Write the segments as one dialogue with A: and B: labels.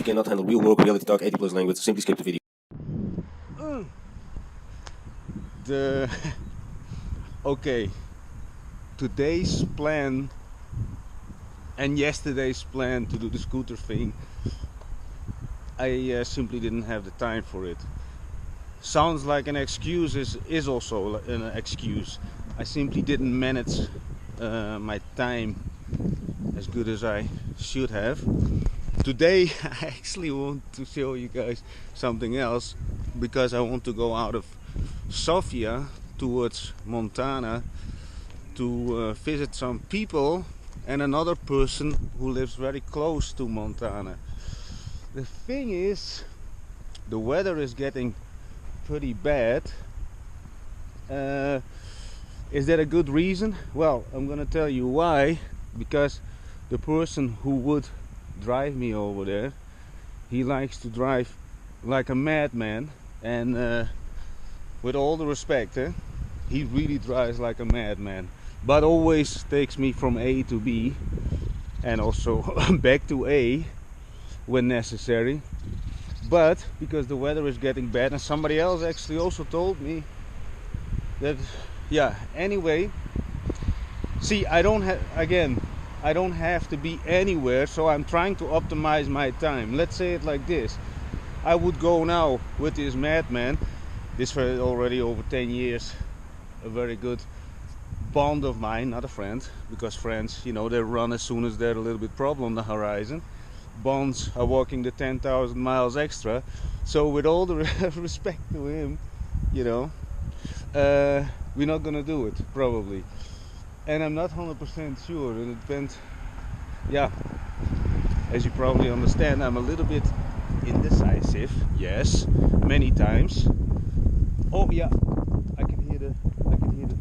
A: you cannot handle real work, reality talk, 80+ language, simply skip the video.
B: Okay, today's plan and yesterday's plan to do the scooter thing, I simply didn't have the time for it. Sounds like an excuse, is also an excuse. I simply didn't manage my time as good as I should have. Today I actually want to show you guys something else, because I want to go out of Sofia towards Montana to visit some people and another person who lives very close to Montana. The thing is, the weather is getting pretty bad. Is that a good reason? Well, I'm gonna tell you why. Because the person who would drive me over there, he likes to drive like a madman, and with all the respect, he really drives like a madman, but always takes me from A to B and also back to A when necessary. But because the weather is getting bad, and somebody else actually also told me that, yeah, anyway, see, I don't have to be anywhere, so I'm trying to optimize my time. Let's say it like this: I would go now with this madman, this for already over 10 years, a very good bond of mine, not a friend, because friends, you know, they run as soon as they're a little bit problem on the horizon. Bonds are walking the 10,000 miles extra. So with all the respect to him, you know, we're not gonna do it probably. And I'm not 100% sure. It depends. Yeah, as you probably understand, I'm a little bit indecisive. Yes, many times. Oh yeah, I can hear the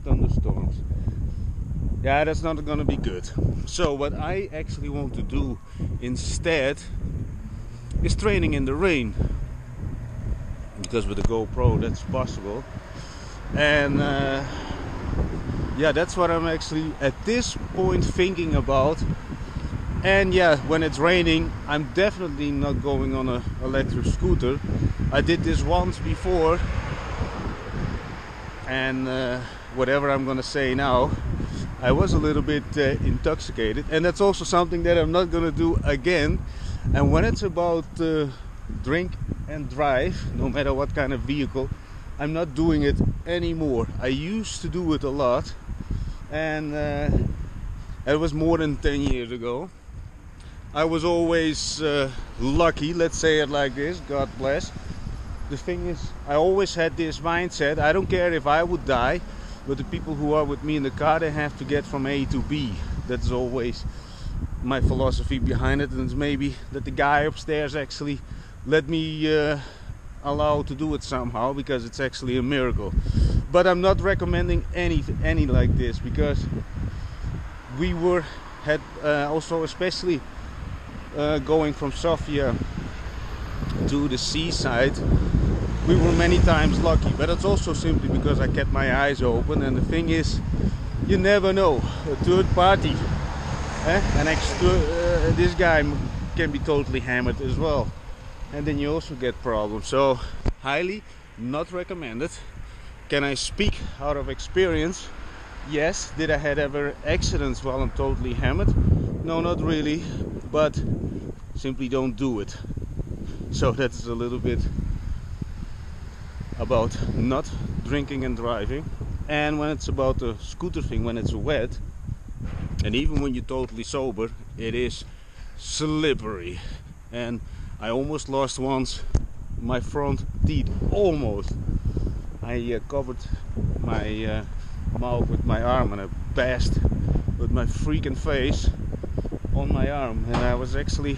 B: thunderstorms. Yeah, that's not gonna be good. So what I actually want to do instead is training in the rain, because with the GoPro that's possible. And yeah, that's what I'm actually at this point thinking about. And yeah, when it's raining, I'm definitely not going on an electric scooter. I did this once before, and whatever I'm gonna say now, I was a little bit intoxicated, and that's also something that I'm not gonna do again. And when it's about drink and drive, no matter what kind of vehicle, I'm not doing it anymore. I used to do it a lot, and it was more than 10 years ago. I was always lucky, let's say it like this, God bless. The thing is, I always had this mindset: I don't care if I would die, but the people who are with me in the car, they have to get from A to B. That's always my philosophy behind it. And it's maybe that the guy upstairs actually let me allow to do it somehow, because it's actually a miracle. But I'm not recommending any like this, because we had also, especially going from Sofia to the seaside, we were many times lucky. But it's also simply because I kept my eyes open. And the thing is, you never know, a third party, this guy can be totally hammered as well, and then you also get problems. So highly not recommended. Can I speak out of experience? Yes. Did I have ever accidents while I'm totally hammered? No, not really, but simply don't do it. So that's a little bit about not drinking and driving. And when it's about the scooter thing, when it's wet, and even when you're totally sober, it is slippery. And I almost lost once my front teeth, almost. I covered my mouth with my arm, and I bashed with my freaking face on my arm, and I was actually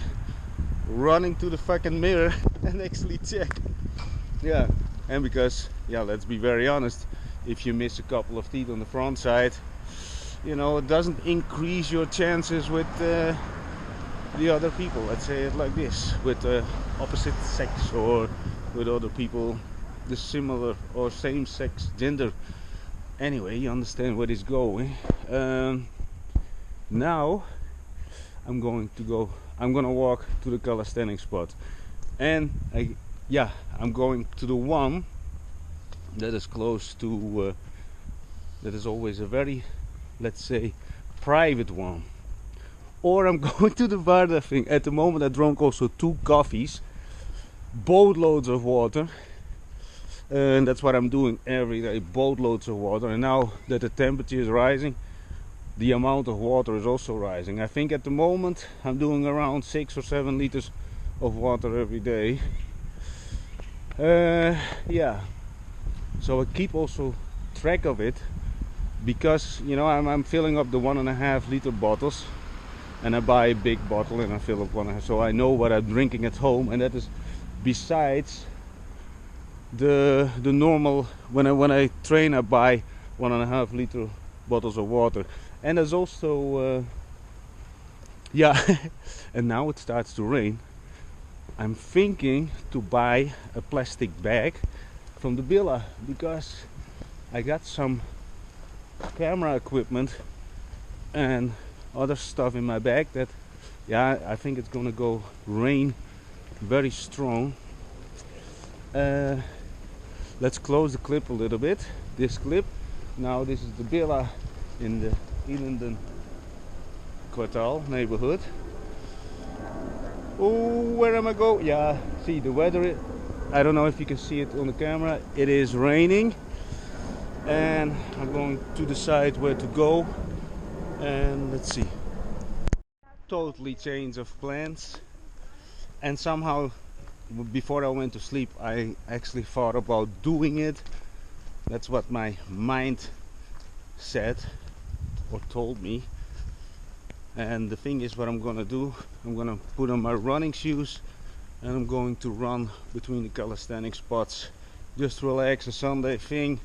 B: running to the fucking mirror and actually check. Yeah, and because, yeah, let's be very honest, if you miss a couple of teeth on the front side, you know, it doesn't increase your chances with the other people, let's say it like this, with the opposite sex, or with other people the similar or same sex gender. Anyway, you understand where it's going. Now I'm I'm gonna walk to the calisthenics spot, and I'm going to the one that is close to that is always a very, let's say, private one. Or I'm going to the Varda thing. At the moment I drank also 2 coffees, boatloads of water, and that's what I'm doing every day, boatloads of water. And now that the temperature is rising, the amount of water is also rising. I think at the moment I'm doing around 6 or 7 liters of water every day. Yeah, so I keep also track of it, because you know I'm filling up the 1.5 liter bottles, and I buy a big bottle and I fill up 1.5, so I know what I'm drinking at home. And that is besides the normal, when I train I buy 1.5 liter bottles of water. And there's also and now it starts to rain. I'm thinking to buy a plastic bag from the Villa, because I got some camera equipment and other stuff in my bag that I think it's gonna go rain very strong. Let's close the clip a little bit, this clip. Now this is the Villa in the Ilenden Kwartal neighborhood. Oh, where am I going? Yeah, see the weather, I don't know if you can see it on the camera, it is raining, and I'm going to decide where to go. And let's see, totally change of plans. And somehow before I went to sleep I actually thought about doing it. That's what my mind said or told me. And the thing is, what I'm gonna do, I'm gonna put on my running shoes and I'm going to run between the calisthenics spots. Just relax, a Sunday thing.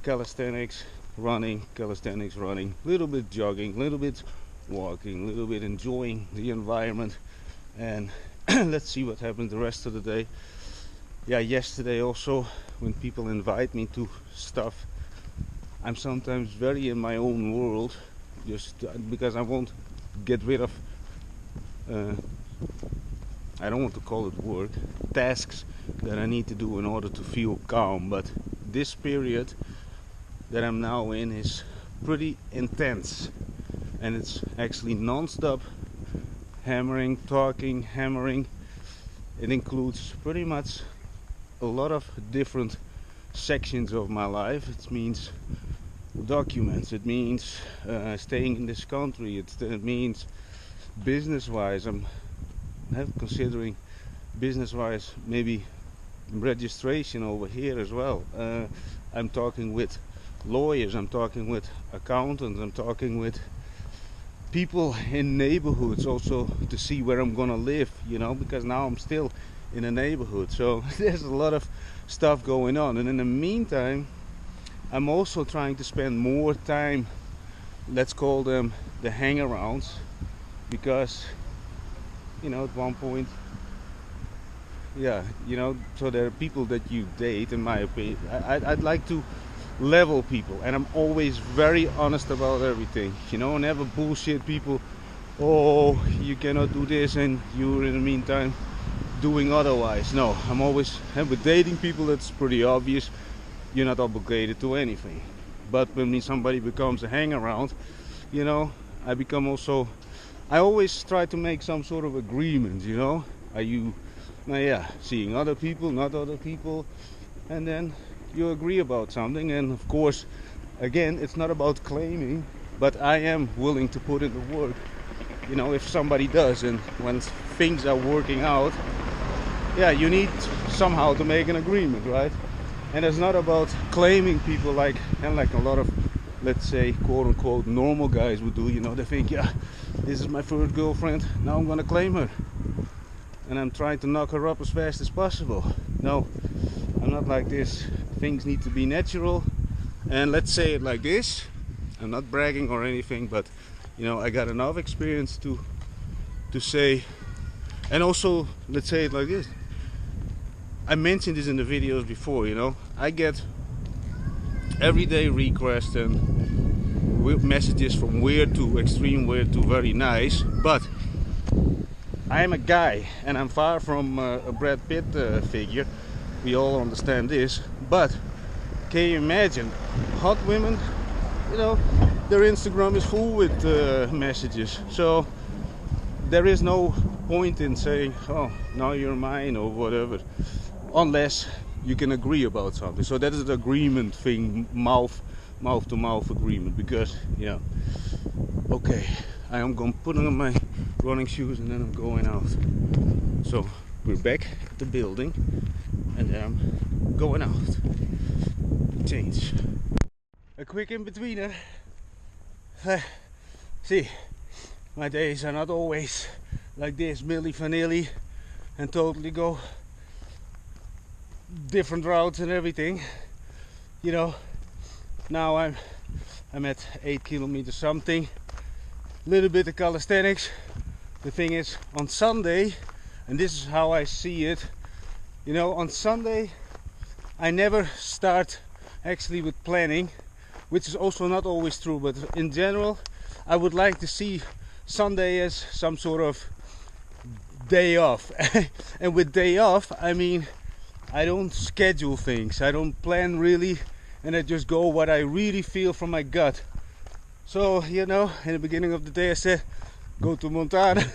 B: Calisthenics, running, little bit jogging, little bit walking, little bit enjoying the environment. And let's see what happens the rest of the day. Yeah, yesterday also, when people invite me to stuff, I'm sometimes very in my own world, just because I won't get rid of I don't want to call it work, tasks that I need to do in order to feel calm. But this period that I'm now in is pretty intense, and it's actually non-stop hammering, talking, hammering. It includes pretty much a lot of different sections of my life. It means documents, it means staying in this country, it means business-wise. I'm considering business-wise maybe registration over here as well. I'm talking with lawyers, I'm talking with accountants, I'm talking with people in neighborhoods also to see where I'm gonna live, you know, because now I'm still in a neighborhood, so there's a lot of stuff going on. And in the meantime I'm also trying to spend more time, let's call them the hang-arounds, because you know, at one point, yeah, you know, so there are people that you date, in my opinion. I'd like to level people, and I'm always very honest about everything, you know, never bullshit people. Oh, you cannot do this and you're in the meantime doing otherwise. No, I'm always, and with dating people that's pretty obvious, you're not obligated to anything. But when somebody becomes a hang-around, you know, I always try to make some sort of agreement, you know. Are you seeing other people, not other people, and then you agree about something. And of course, again, it's not about claiming, but I am willing to put in the work, you know, if somebody does. And when things are working out, yeah, you need somehow to make an agreement, right? And it's not about claiming people like a lot of, let's say, quote unquote normal guys would do. You know, they think, yeah, this is my first girlfriend, now I'm gonna claim her and I'm trying to knock her up as fast as possible. No, I'm not like this. Things need to be natural. And let's say it like this, I'm not bragging or anything, but you know, I got enough experience to say. And also, let's say it like this, I mentioned this in the videos before, you know, I get everyday requests and messages from weird to extreme weird to very nice, but I'm a guy and I'm far from a Brad Pitt figure. We all understand this, but can you imagine hot women? You know, their Instagram is full with messages, so there is no point in saying, oh, now you're mine or whatever, unless you can agree about something. So that is the agreement thing, mouth to mouth agreement, because yeah, okay, I am going to put on my running shoes and then I'm going out. So we're back at the building and then I'm going out. Change. A quick in-betweener. See, my days are not always like this, Milli Vanilli, and totally go different routes and everything. You know, now I'm at 8 kilometers something, little bit of calisthenics. The thing is, on Sunday, and this is how I see it, you know, on Sunday I never start actually with planning, which is also not always true, but in general I would like to see Sunday as some sort of day off. And with day off I mean I don't schedule things, I don't plan really, and I just go what I really feel from my gut. So, you know, in the beginning of the day I said go to Montana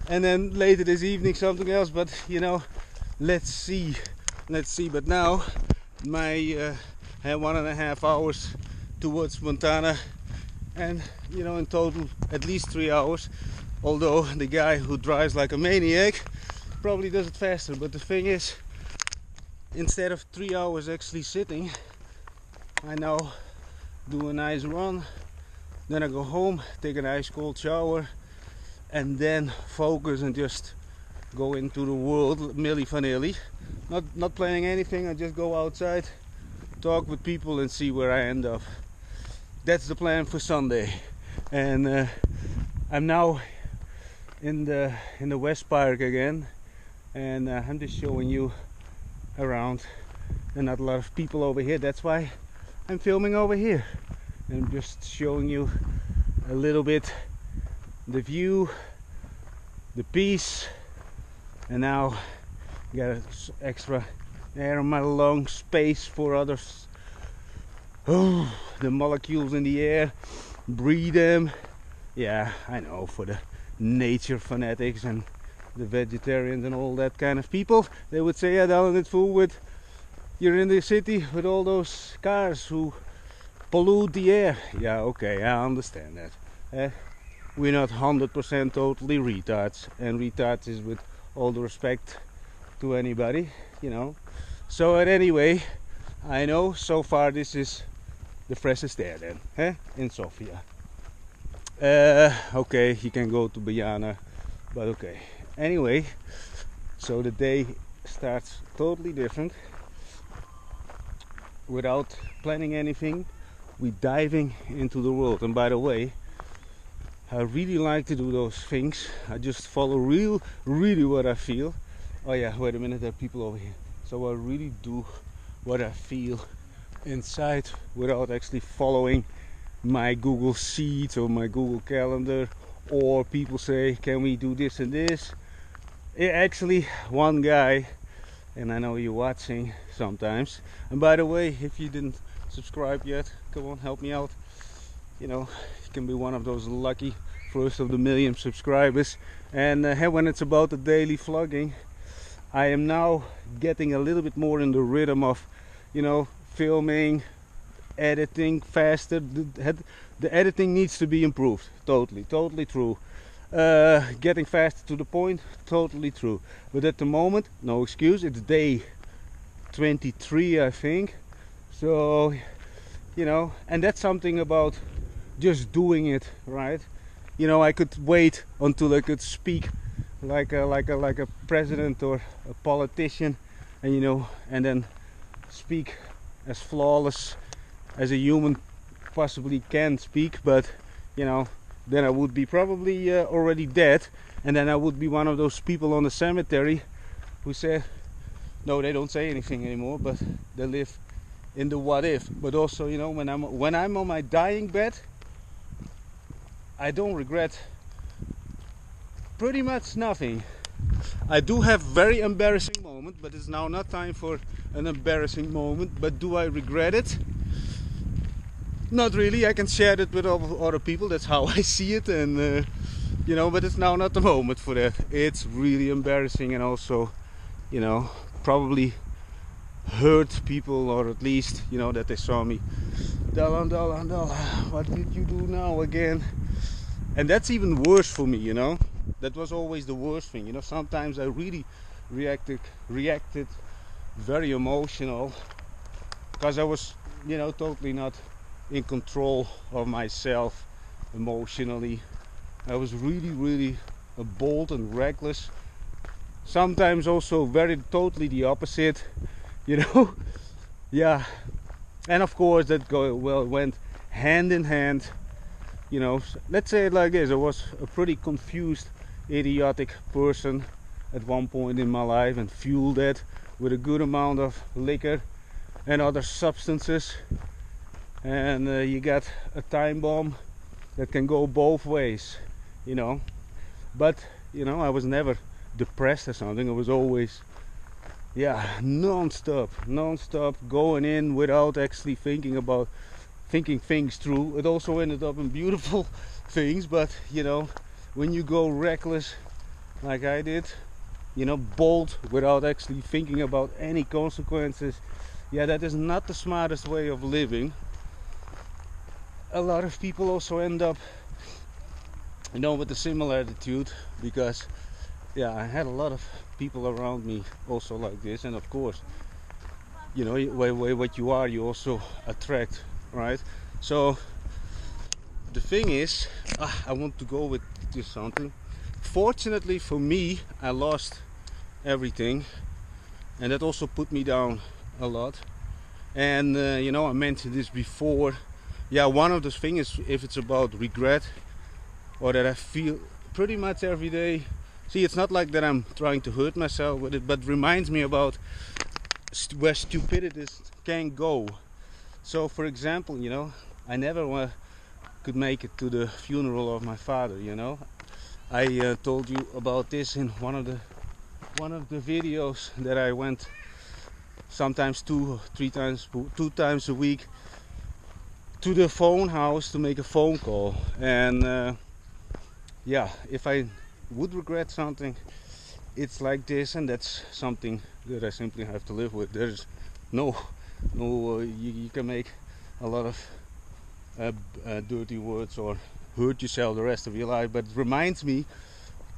B: and then later this evening something else, but you know, let's see. But now my had 1.5 hours towards Montana, and you know, in total at least 3 hours, although the guy who drives like a maniac probably does it faster. But the thing is, instead of 3 hours actually sitting, I now do a nice run, then I go home, take a nice cold shower, and then focus and just go into the world, Milli Vanilli. Not planning anything, I just go outside, talk with people and see where I end up. That's the plan for Sunday. And I'm now in the West Park again, and I'm just showing you around. There are not a lot of people over here, that's why I'm filming over here. And I'm just showing you a little bit the view, the peace, and now got extra air in my lungs, space for others. Oh, the molecules in the air, breathe them. Yeah, I know, for the nature fanatics and the vegetarians and all that kind of people, they would say, yeah, Dahlan, it's full with, you're in the city with all those cars who pollute the air. Yeah, okay, I understand that. We're not 100% totally retards, and retards is with all the respect to anybody, you know. So anyway, I know so far this is the freshest air then, in Sofia. Okay, you can go to Bajana, but okay. Anyway, so the day starts totally different. Without planning anything, we're diving into the world. And by the way, I really like to do those things. I just follow really what I feel. Oh yeah, wait a minute, there are people over here. So I really do what I feel inside without actually following my Google Sheets or my Google Calendar, or people say, can we do this and this? Actually, one guy, and I know you're watching sometimes, and by the way, if you didn't subscribe yet, come on, help me out. You know, you can be one of those lucky first of the million subscribers. And when it's about the daily vlogging, I am now getting a little bit more in the rhythm of, you know, filming, editing faster. The editing needs to be improved. Totally true. Getting faster to the point, totally true. But at the moment, no excuse. It's day 23, I think. So, you know, and that's something about just doing it, right? You know, I could wait until I could speak like a president or a politician, and you know, and then speak as flawless as a human possibly can speak. But you know, then I would be probably already dead, and then I would be one of those people on the cemetery who say, no, they don't say anything anymore, but they live in the what if. But also, you know, when I'm on my dying bed, I don't regret pretty much nothing. I do have very embarrassing moment, but it's now not time for an embarrassing moment. But do I regret it? Not really. I can share it with other people. That's how I see it, and you know. But it's now not the moment for that. It's really embarrassing, and also, you know, probably hurt people, or at least, you know, that they saw me. Dahlan, what did you do now again? And that's even worse for me, you know. That was always the worst thing, you know. Sometimes I really reacted very emotional, because I was, you know, totally not in control of myself emotionally. I was really bold and reckless. Sometimes also totally the opposite, you know. Yeah. And of course that went hand in hand, you know. Let's say it like this: I was a pretty confused, idiotic person at one point in my life, and fueled that with a good amount of liquor and other substances, and you got a time bomb that can go both ways, you know. But you know, I was never depressed or something. I was always, yeah, non-stop going in without actually thinking things through. It also ended up in beautiful things, but you know, when you go reckless like I did, you know, bold without actually thinking about any consequences, yeah, that is not the smartest way of living. A lot of people also end up, you know, with a similar attitude, because yeah, I had a lot of people around me also like this, and of course, you know, what you are, you also attract, right? So the thing is, I want to go with this something. Fortunately for me, I lost everything, and that also put me down a lot. And you know, I mentioned this before. Yeah, one of the things is, if it's about regret, or that I feel pretty much every day. See, it's not like that I'm trying to hurt myself with it, but reminds me about where stupidity can go. So, for example, you know, I never could make it to the funeral of my father. You know, I told you about this in one of the videos, that I went sometimes 2 times a week to the phone house to make a phone call. And yeah, if I would regret something, it's like this, and that's something that I simply have to live with. There's no you can make a lot of dirty words or hurt yourself the rest of your life, but it reminds me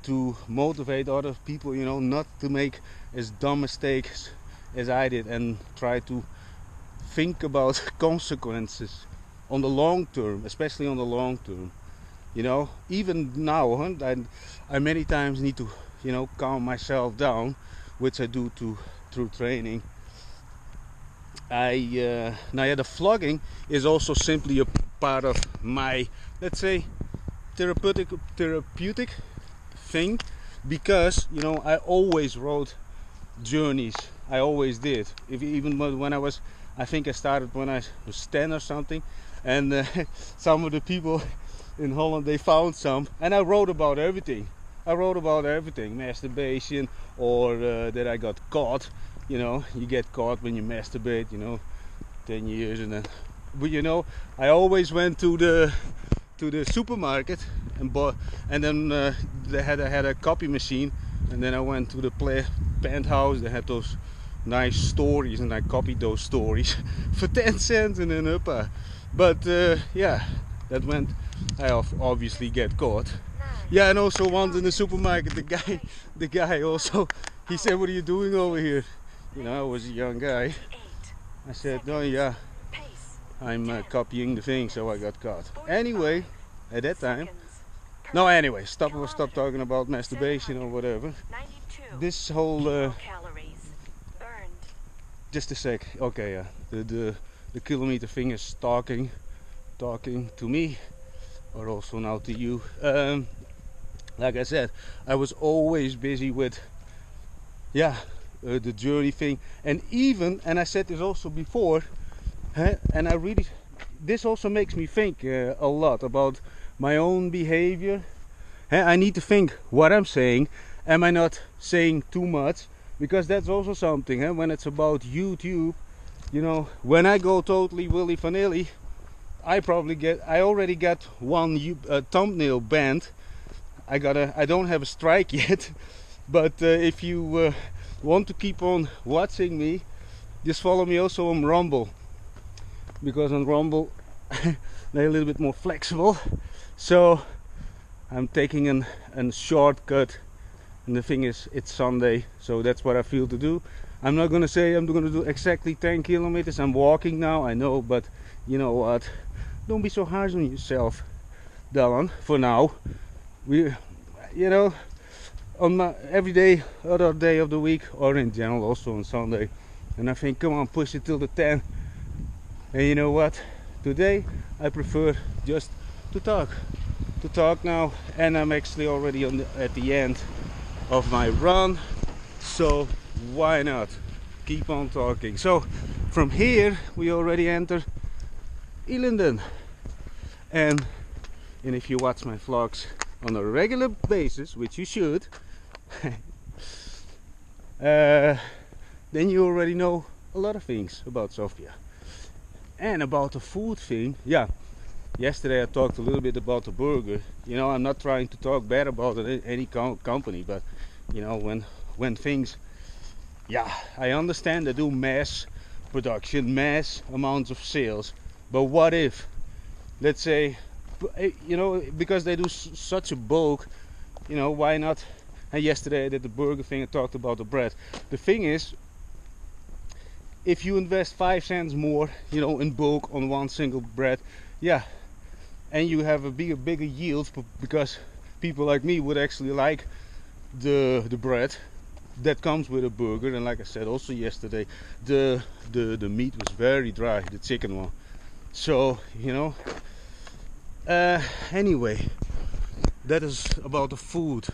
B: to motivate other people, you know, not to make as dumb mistakes as I did, and try to think about consequences on the long term, especially on the long term. You know, even now, I many times need to, you know, calm myself down, which I do through training. Now, yeah, the vlogging is also simply a part of my, let's say, therapeutic thing, because you know, I always wrote journeys. I always did. Even when I think I started when I was 10 or something, and some of the people in Holland, they found some, and I wrote about everything. Masturbation, or that I got caught. You know, you get caught when you masturbate, you know, 10 years, and then, but you know, I always went to the supermarket and bought, and then I had a copy machine, and then I went to the penthouse. They had those nice stories, and I copied those stories for 10 cents in an upper. But yeah, that went. I obviously get caught. Yeah, and also once in the supermarket, the guy also, he said, "What are you doing over here?" You know, I was a young guy. I said, "No, yeah, I'm copying the thing," so I got caught. Anyway, at that time, no, anyway, stop talking about masturbation or whatever. This whole, just a sec. Okay, yeah, the kilometer thing is talking to me, or also now to you. Like I said, I was always busy with, yeah, the journey thing, and I said this also before, and this also makes me think a lot about my own behavior, I need to think what I'm saying. Am I not saying too much? Because that's also something, when it's about YouTube, you know, when I go totally Willy Vanilli, I already got one thumbnail banned. I don't have a strike yet, but if you want to keep on watching me, just follow me also on Rumble, because on Rumble they're a little bit more flexible. So I'm taking a shortcut, and the thing is, it's Sunday, so that's what I feel to do. I'm not gonna say I'm gonna do exactly 10 kilometers. I'm walking now, I know, but you know what? Don't be so hard on yourself, Dahlan. For now, you know, on my other day of the week, or in general also on Sunday, and I think, come on, push it till the 10. And you know what? Today I prefer just to talk now, and I'm actually already at the end of my run, so why not keep on talking? So from here we already enter Illinden, and if you watch my vlogs on a regular basis, which you should, then you already know a lot of things about Sofia. And about the food thing, yeah, yesterday I talked a little bit about the burger. You know, I'm not trying to talk bad about any company, but you know, when things, yeah, I understand they do mass production, mass amounts of sales, but what if, let's say, you know, because they do such a bulk, you know, why not? And yesterday I did the burger thing, I talked about the bread. The thing is, if you invest 5 cents more, you know, in bulk on one single bread, yeah, and you have a bigger yield, because people like me would actually like the bread that comes with a burger. And like I said also yesterday, the meat was very dry, the chicken one. So you know, anyway, that is about the food.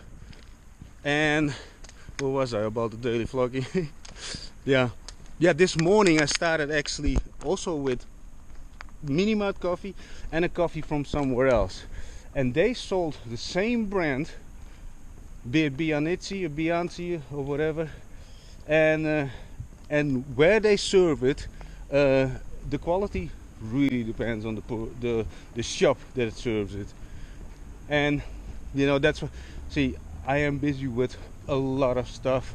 B: And what was I about the daily vlogging? yeah, this morning I started actually also with mini mud coffee and a coffee from somewhere else, and they sold the same brand, be it Bianchi or Bianchi or whatever, and where they serve it, the quality really depends on the shop that serves it. And you know, that's what, see, I am busy with a lot of stuff,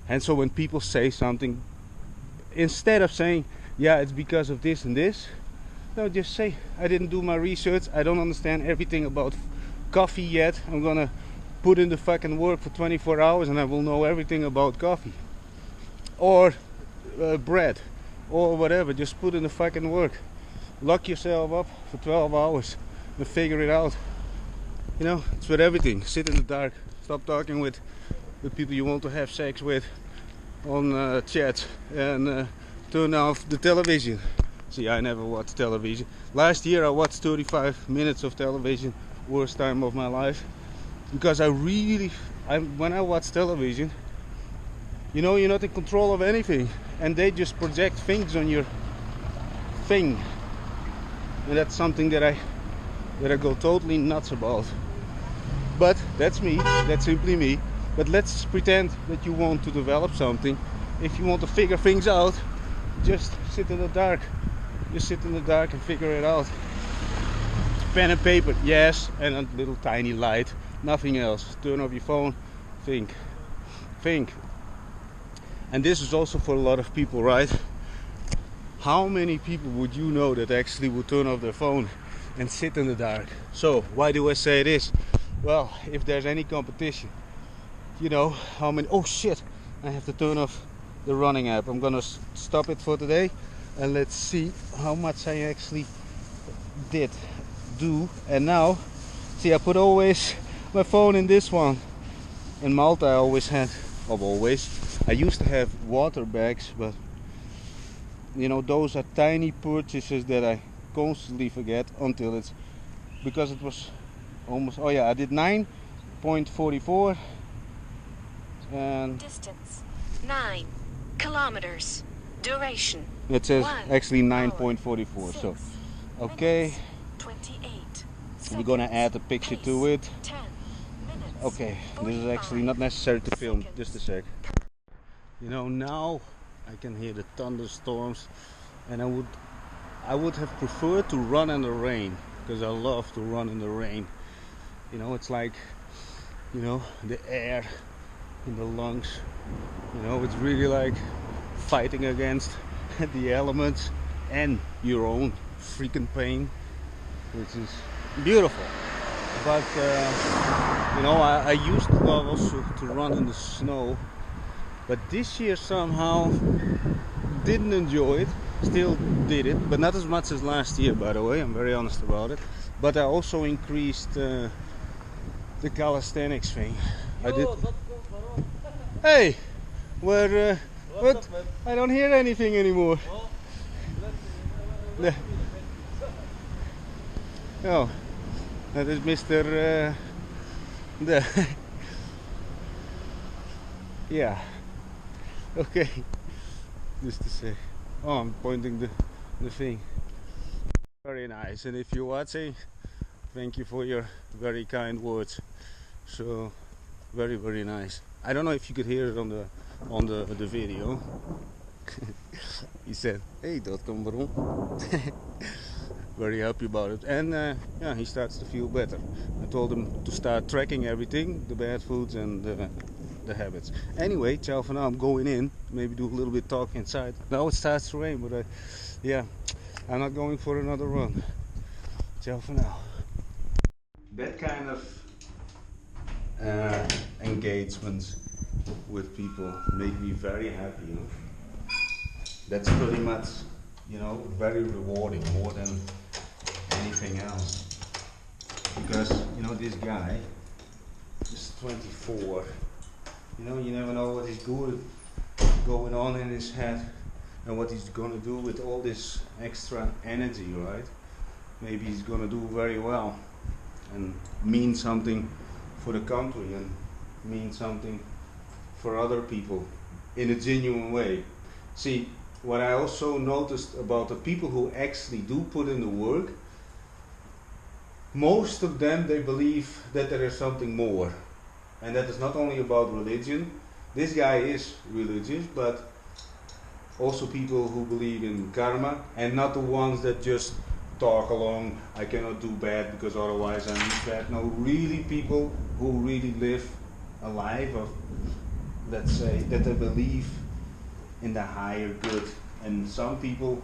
B: and so when people say something, instead of saying, yeah, it's because of this and this, no, just say, I didn't do my research, I don't understand everything about coffee yet, I'm gonna put in the fucking work for 24 hours and I will know everything about coffee or bread or whatever. Just put in the fucking work, lock yourself up for 12 hours and figure it out. You know, it's with everything. Sit in the dark, stop talking with the people you want to have sex with on chat, and turn off the television. See, I never watched television. Last year I watched 35 minutes of television, worst time of my life, because when I watch television, you know, you're not in control of anything, and they just project things on your thing, and that's something that I go totally nuts about. But that's me, that's simply me. But let's pretend that you want to develop something. If you want to figure things out, just sit in the dark. Just sit in the dark and figure it out. Pen and paper, yes, and a little tiny light, nothing else. Turn off your phone, think. And this is also for a lot of people, right? How many people would you know that actually would turn off their phone and sit in the dark? So why do I say this? Well, if there's any competition, you know, how many, oh shit, I have to turn off the running app. I'm gonna stop it for today, and let's see how much I actually did do. And now, see, I put always my phone in this one. In Malta I always had, I used to have water bags, but you know, those are tiny purchases that I constantly forget until it's, because it was almost, oh yeah, I did 9.44 and
C: distance 9 kilometers, duration
B: it says
C: 1
B: actually
C: hour,
B: 9.44.
C: 6
B: So okay,
C: minutes, 28
B: we're gonna add a picture to it.
C: 10
B: Okay, this is actually not necessary to film. Just a sec. You know, now I can hear the thunderstorms, and I would have preferred to run in the rain, because I love to run in the rain. You know, it's like, you know, the air in the lungs. You know, it's really like fighting against the elements and your own freaking pain, which is beautiful. But you know, I used to love also to run in the snow, but this year somehow didn't enjoy it. Still did it, but not as much as last year, by the way. I'm very honest about it. But I also increased the calisthenics thing. I did. Hey, where? What? I don't hear anything anymore. Oh, that is Mr. Yeah. Okay. Just to say. Oh, I'm pointing the thing. Very nice. And if you're watching, thank you for your very kind words. So, very, very nice. I don't know if you could hear it on the video. He said, "Hey, Dotcombaron." Very happy about it, and yeah, he starts to feel better. I told him to start tracking everything, the bad foods and the habits. Anyway, ciao for now. I'm going in. Maybe do a little bit talk inside. Now it starts to rain, but yeah, I'm not going for another run. Ciao for now. That kind of engagements with people make me very happy. You know? That's pretty much, you know, very rewarding, more than anything else. Because, you know, this guy is 24. You know, you never know what is going on in his head and what he's gonna do with all this extra energy, right? Maybe he's gonna do very well and mean something for the country and mean something for other people in a genuine way. See, what I also noticed about the people who actually do put in the work, most of them, they believe that there is something more. And that is not only about religion. This guy is religious, but also people who believe in karma, and not the ones that just talk along, I cannot do bad because otherwise I'm bad. No, really people who really live a life of, let's say, that they believe in the higher good. And some people,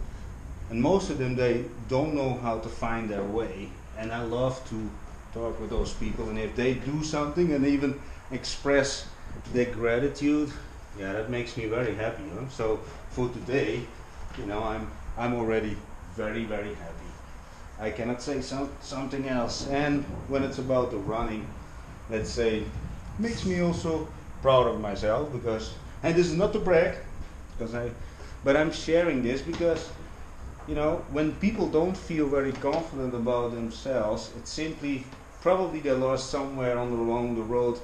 B: and most of them, they don't know how to find their way. And I love to talk with those people, and if they do something and even express their gratitude, yeah, that makes me very happy. You know? So for today, you know, I'm already very, very happy. I cannot say something else. And when it's about the running, let's say, makes me also proud of myself, because, and this is not to brag, but I'm sharing this because, you know, when people don't feel very confident about themselves, it's simply probably they lost somewhere along the road,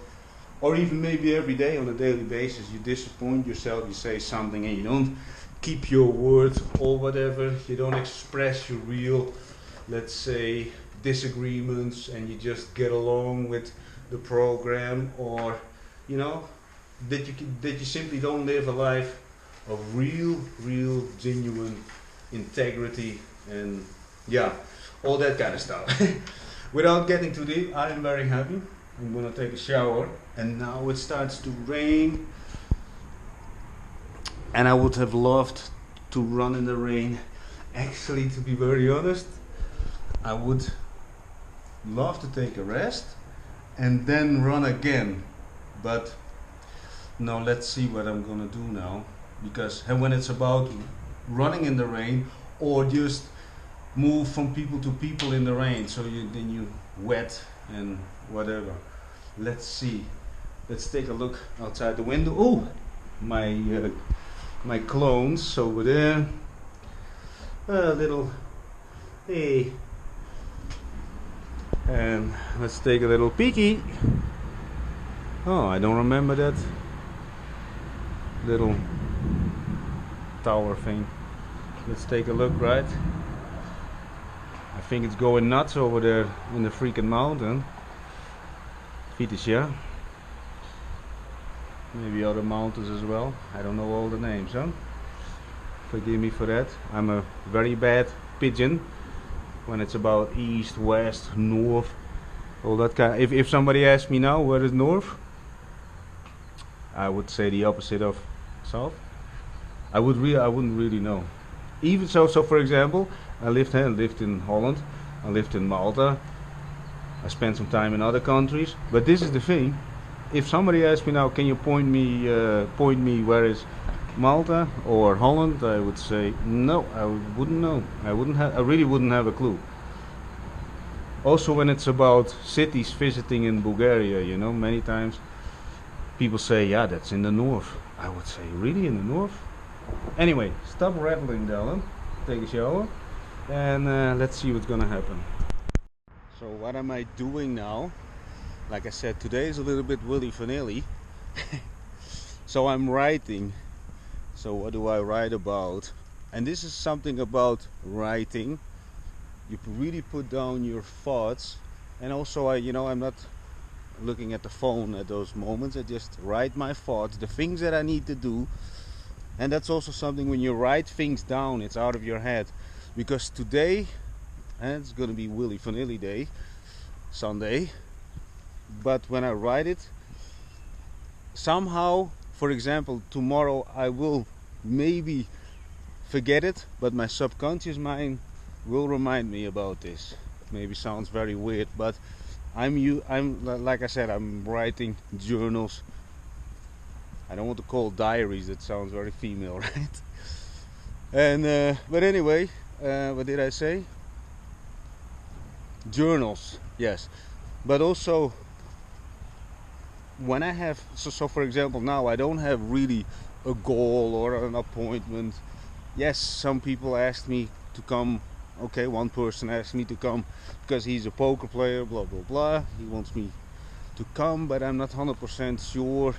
B: or even maybe every day on a daily basis. You disappoint yourself, you say something and you don't keep your word or whatever, you don't express your real, let's say, disagreements, and you just get along with the program, or, you know, that you simply don't live a life of real, genuine integrity, and yeah, all that kind of stuff. Without getting too deep, I am very happy. I'm gonna take a shower, and now it starts to rain, and I would have loved to run in the rain. Actually, to be very honest, I would love to take a rest and then run again, but no, let's see what I'm gonna do now. Because when it's about running in the rain, or just move from people to people in the rain, so then you wet and whatever. Let's see. Let's take a look outside the window. Oh, my clones over there. A little, hey. And let's take a little peeky. Oh, I don't remember that little tower thing. Let's take a look, right? I think it's going nuts over there in the freaking mountain. Vitesse. Maybe other mountains as well. I don't know all the names, huh? Forgive me for that. I'm a very bad pigeon when it's about east, west, north, all that kind. If somebody asks me now where is north, I would say the opposite of south. I wouldn't really know. Even so, for example, I lived in Holland, I lived in Malta, I spent some time in other countries. But this is the thing: if somebody asks me now, can you point me where is Malta or Holland, I would say no. I wouldn't know. I really wouldn't have a clue. Also, when it's about cities visiting in Bulgaria, you know, many times people say, yeah, that's in the north. I would say, really, in the north? Anyway, stop rattling, Dahlan. Take a shower, and let's see what's gonna happen. So what am I doing now? Like I said, today is a little bit Willy Vanilli. So I'm writing. So what do I write about? And this is something about writing. You really put down your thoughts, and also I'm not looking at the phone at those moments. I just write my thoughts, the things that I need to do. And that's also something, when you write things down, it's out of your head. Because today, and it's gonna be Willy Vanilli Day, Sunday, but when I write it, somehow, for example, tomorrow I will maybe forget it, but my subconscious mind will remind me about this. Maybe sounds very weird, but I'm like I said, I'm writing journals. I don't want to call diaries, that sounds very female, right? And but anyway, what did I say? Journals, yes. But also, when I have, so for example, now I don't have really a goal or an appointment. Yes, some people asked me to come. Okay, one person asked me to come because he's a poker player, blah blah blah. He wants me to come, but I'm not 100% sure,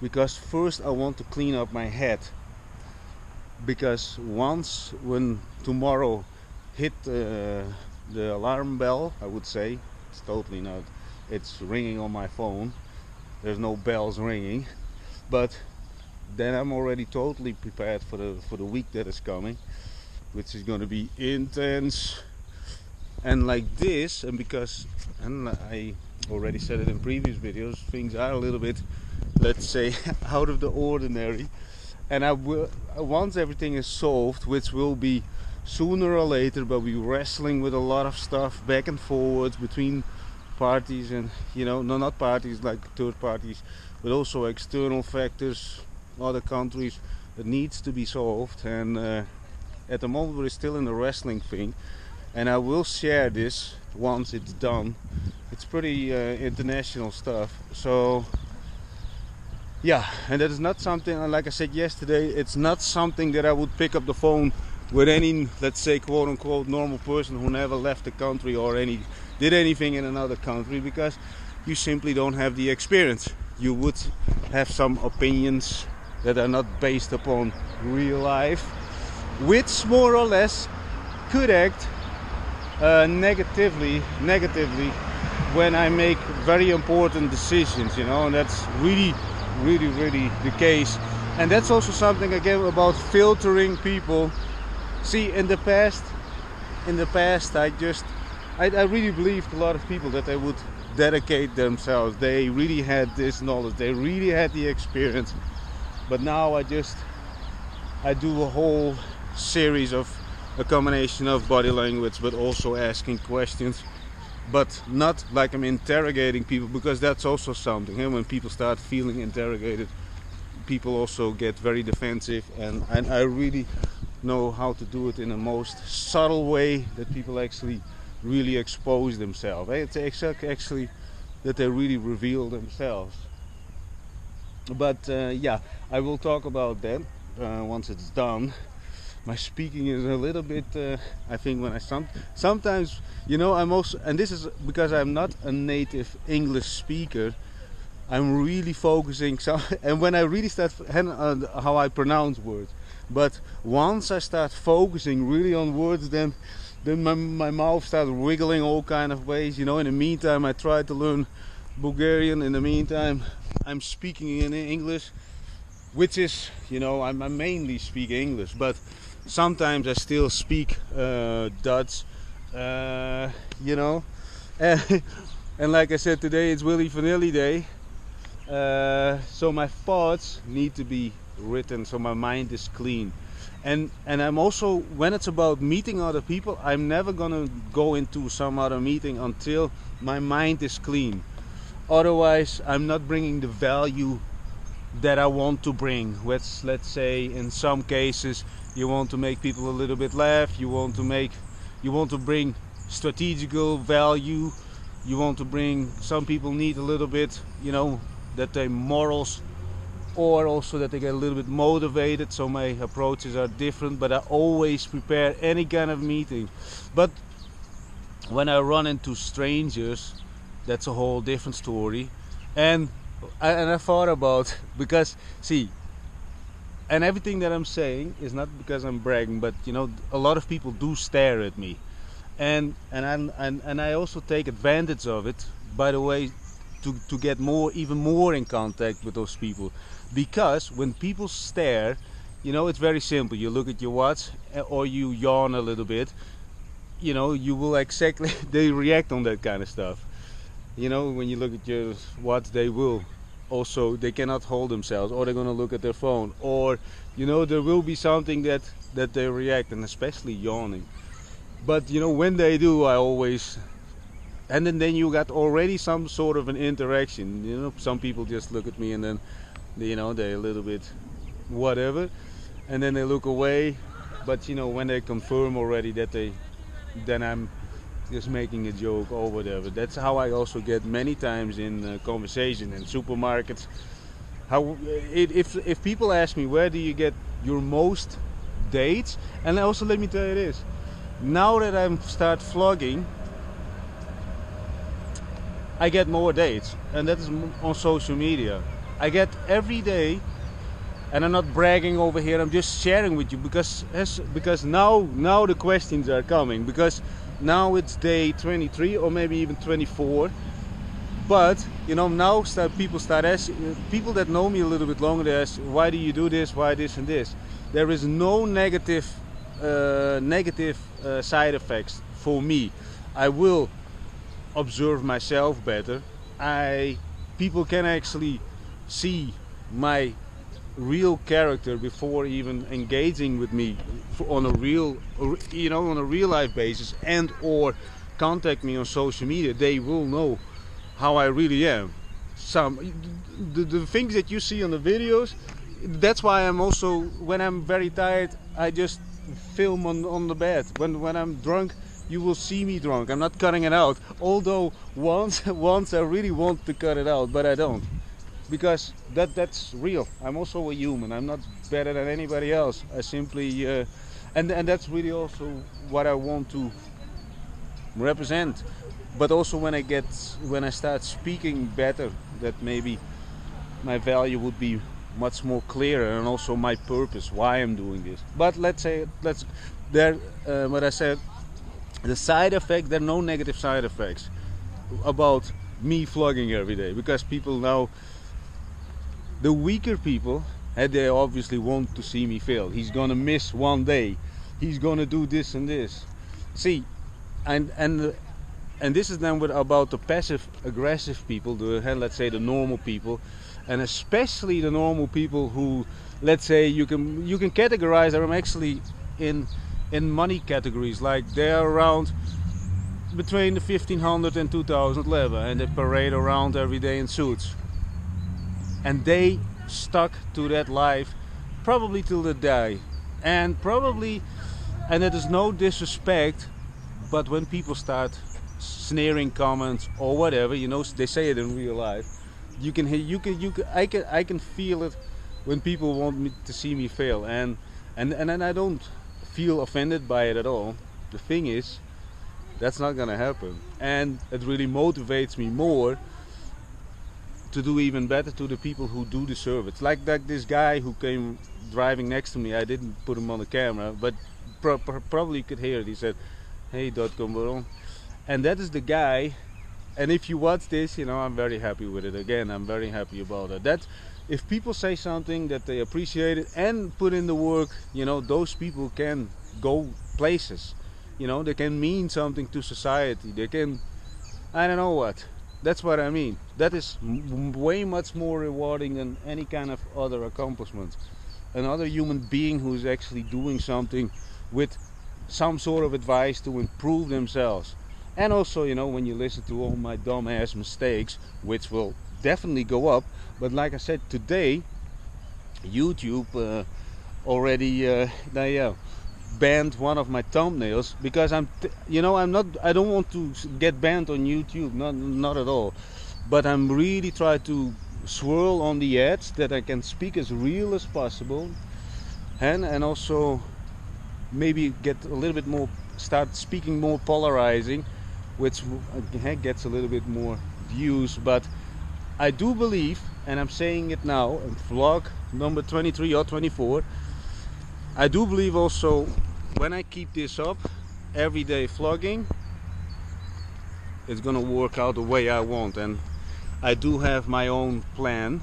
B: because first I want to clean up my head. Because once, when tomorrow hit the alarm bell, I would say, it's totally not, it's ringing on my phone, there's no bells ringing, but then I'm already totally prepared for the week that is coming, which is going to be intense. And like this, and because, and I already said it in previous videos, things are a little bit, let's say, out of the ordinary. And I will, once everything is solved, which will be sooner or later, but we're wrestling with a lot of stuff back and forwards between parties, and no, not parties like third parties, but also external factors, other countries, that needs to be solved. And at the moment we're still in the wrestling thing, and I will share this once it's done. It's pretty international stuff, so yeah. And that is not something, like I said yesterday, it's not something that I would pick up the phone with any, let's say, quote unquote normal person who never left the country or did anything in another country, because you simply don't have the experience. You would have some opinions that are not based upon real life, which more or less could act negatively when I make very important decisions, and that's really the case. And that's also something again about filtering people. See, in the past I really believed a lot of people that they would dedicate themselves. They really had this knowledge, they really had the experience. But now I do a whole series of a combination of body language, but also asking questions, but not like I'm interrogating people, because that's also something. When people start feeling interrogated, people also get very defensive, and I really know how to do it in the most subtle way that people actually really expose themselves. It's actually that they really reveal themselves. But yeah, I will talk about that once it's done. My speaking is a little bit, I think when I sometimes, I'm also, and this is because I'm not a native English speaker, I'm really focusing, and when I really start on how I pronounce words, but once I start focusing really on words, then my mouth starts wiggling all kind of ways. In the meantime, I try to learn Bulgarian. In the meantime, I'm speaking in English, which is, you know, I mainly speak English, but sometimes I still speak Dutch, you know. And like I said, today it's Willy Vanilli Day, so my thoughts need to be written, so my mind is clean. And I'm also, when it's about meeting other people, I'm never gonna go into some other meeting until my mind is clean. Otherwise, I'm not bringing the value that I want to bring. Let's say in some cases you want to make people a little bit laugh, you want to bring strategical value, you want to bring, some people need a little bit, you know, that they morals, or also that they get a little bit motivated, so my approaches are different, but I always prepare any kind of meeting. But when I run into strangers, that's a whole different story. And I thought about, because see, and everything that I'm saying is not because I'm bragging, but you know, a lot of people do stare at me, and I also take advantage of it, by the way, to get even more in contact with those people. Because when people stare, you know, it's very simple. You look at your watch or you yawn a little bit, you know, you will exactly, they react on that kind of stuff. You know, when you look at your watch, they will also, they cannot hold themselves, or they're gonna look at their phone, or you know, there will be something that they react, and especially yawning. But you know, when they do, I always, and then you got already some sort of an interaction. You know, some people just look at me and then, you know, they're a little bit whatever, and then they look away. But you know, when they confirm already that then I'm just making a joke or whatever. That's how I also get many times in conversation in supermarkets. If people ask me, where do you get your most dates? And also, let me tell you this, now that I'm start vlogging, I get more dates, and that is on social media. I get every day, and I'm not bragging over here, I'm just sharing with you, because now the questions are coming, because now it's day 23 or maybe even 24. But you know, now people start asking, people that know me a little bit longer, they ask, why do you do this, why this and this? There is no negative side effects for me. I will observe myself better. People can actually see my real character before even engaging with me on a real, you know, on a real life basis, and or contact me on social media. They will know how I really am. The things that you see on the videos, that's why I'm also, when I'm very tired, I just film on the bed. When I'm drunk, you will see me drunk. I'm not cutting it out, although once I really want to cut it out, but I don't, because that's real. I'm also a human. I'm not better than anybody else. I simply and that's really also what I want to represent. But also when I start speaking better, that maybe my value would be much more clearer, and also my purpose, why I'm doing this. But what I said, the side effect, there are no negative side effects about me vlogging every day, because people now, the weaker people, they obviously want to see me fail. He's gonna miss one day, he's gonna do this and this. See, and this is then about the passive aggressive people, let's say the normal people, and especially the normal people who, let's say, you can categorize them actually in money categories. Like they're around between the 1500 and 2000 level, and they parade around every day in suits, and they stuck to that life probably till they die. And it is no disrespect, but when people start sneering comments or whatever, you know, they say it in real life, I can feel it when people want me to see me fail, and I don't feel offended by it at all. The thing is, that's not gonna happen, and it really motivates me more to do even better to the people who do deserve it. Like this guy who came driving next to me. I didn't put him on the camera, but probably you could hear it. He said, "Hey, Dotcombaron," and that is the guy And if you watch this, you know, I'm very happy with it. Again, I'm very happy about it. That if people say something that they appreciate it and put in the work, you know, those people can go places. You know, they can mean something to society. They can, I don't know what. That's what I mean. That is way much more rewarding than any kind of other accomplishment. Another human being who's actually doing something with some sort of advice to improve themselves. And also, you know, when you listen to all my dumbass mistakes, which will definitely go up, but like I said today, YouTube already banned one of my thumbnails because I don't want to get banned on YouTube, not at all, but I'm really trying to swirl on the edge that I can speak as real as possible, and also maybe get a little bit more, start speaking more polarizing, which gets a little bit more views. But I do believe, and I'm saying it now in vlog number 23 or 24, I do believe also when I keep this up every day vlogging, it's gonna work out the way I want. And I do have my own plan,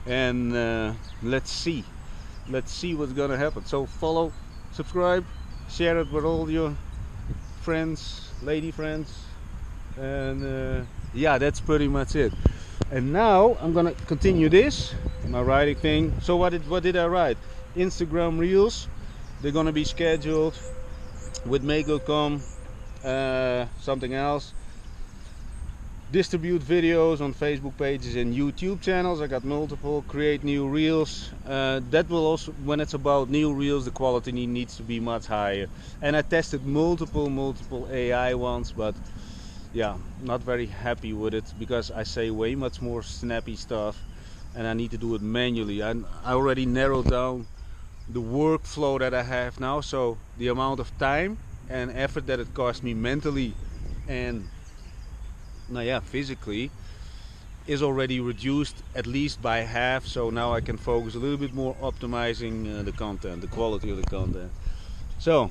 B: and let's see what's gonna happen. So follow, subscribe, share it with all your friends, lady friends, and yeah, that's pretty much it. And now I'm gonna continue this, my writing thing. So what did I write? Instagram Reels, they're gonna be scheduled with DOTCOM, something else. Distribute videos on Facebook pages and YouTube channels. I got multiple. Create new reels. That will also, when it's about new reels, the quality needs to be much higher. And I tested multiple AI ones, but yeah, not very happy with it because I say way much more snappy stuff, and I need to do it manually. I already narrowed down the workflow that I have now, so the amount of time and effort that it costs me mentally and physically is already reduced at least by half. So now I can focus a little bit more optimizing the content, the quality of the content. So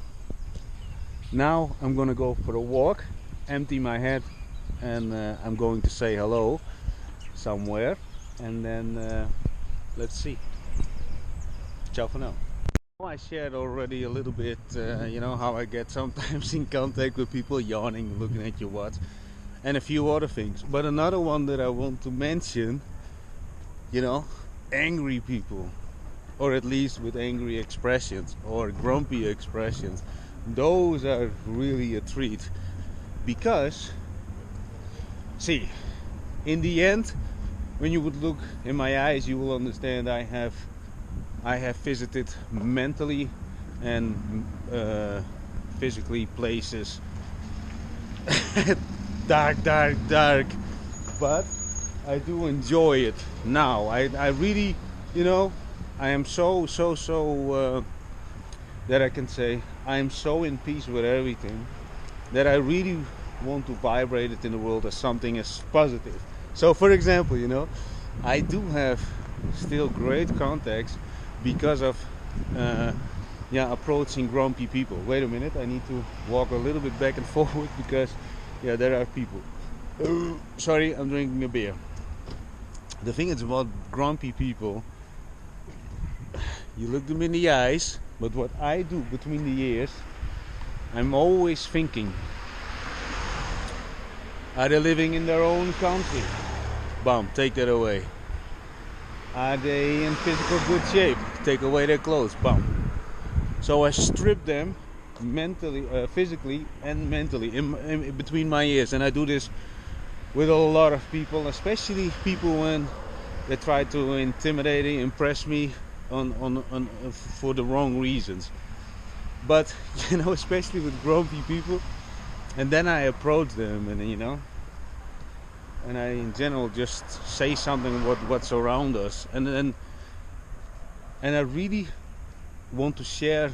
B: now I'm gonna go for a walk, empty my head, and I'm going to say hello somewhere, and then let's see. Ciao for now. I shared already a little bit, you know, how I get sometimes in contact with people, yawning, looking at your watch, and a few other things. But another one that I want to mention, you know, angry people, or at least with angry expressions or grumpy expressions. Those are really a treat, because see, in the end, when you would look in my eyes, you will understand I have visited mentally and physically places dark, but I do enjoy it now. I really, you know, I am so that I can say I am so in peace with everything that I really want to vibrate it in the world as something as positive. So for example, you know, I do have still great contacts because of approaching grumpy people. Wait a minute, I need to walk a little bit back and forward because there are people. Sorry, I'm drinking a beer. The thing is about grumpy people, you look them in the eyes, but what I do between the ears, I'm always thinking, are they living in their own country? Bam, take that away. Are they in physical good shape? Take away their clothes. Bam. So I strip them mentally, physically and mentally in between my ears, and I do this with a lot of people, especially people when they try to intimidate me, impress me on for the wrong reasons. But you know, especially with grumpy people, and then I approach them, and you know, and I in general just say something what's around us, and I really want to share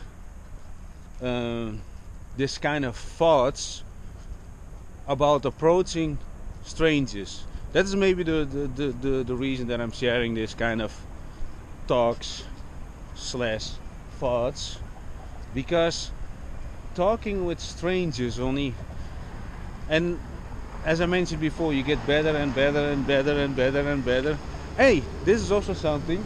B: this kind of thoughts about approaching strangers. That is maybe the reason that I'm sharing this kind of talks / thoughts, because talking with strangers only, and as I mentioned before, you get better and better and better and better and better. Hey, this is also something,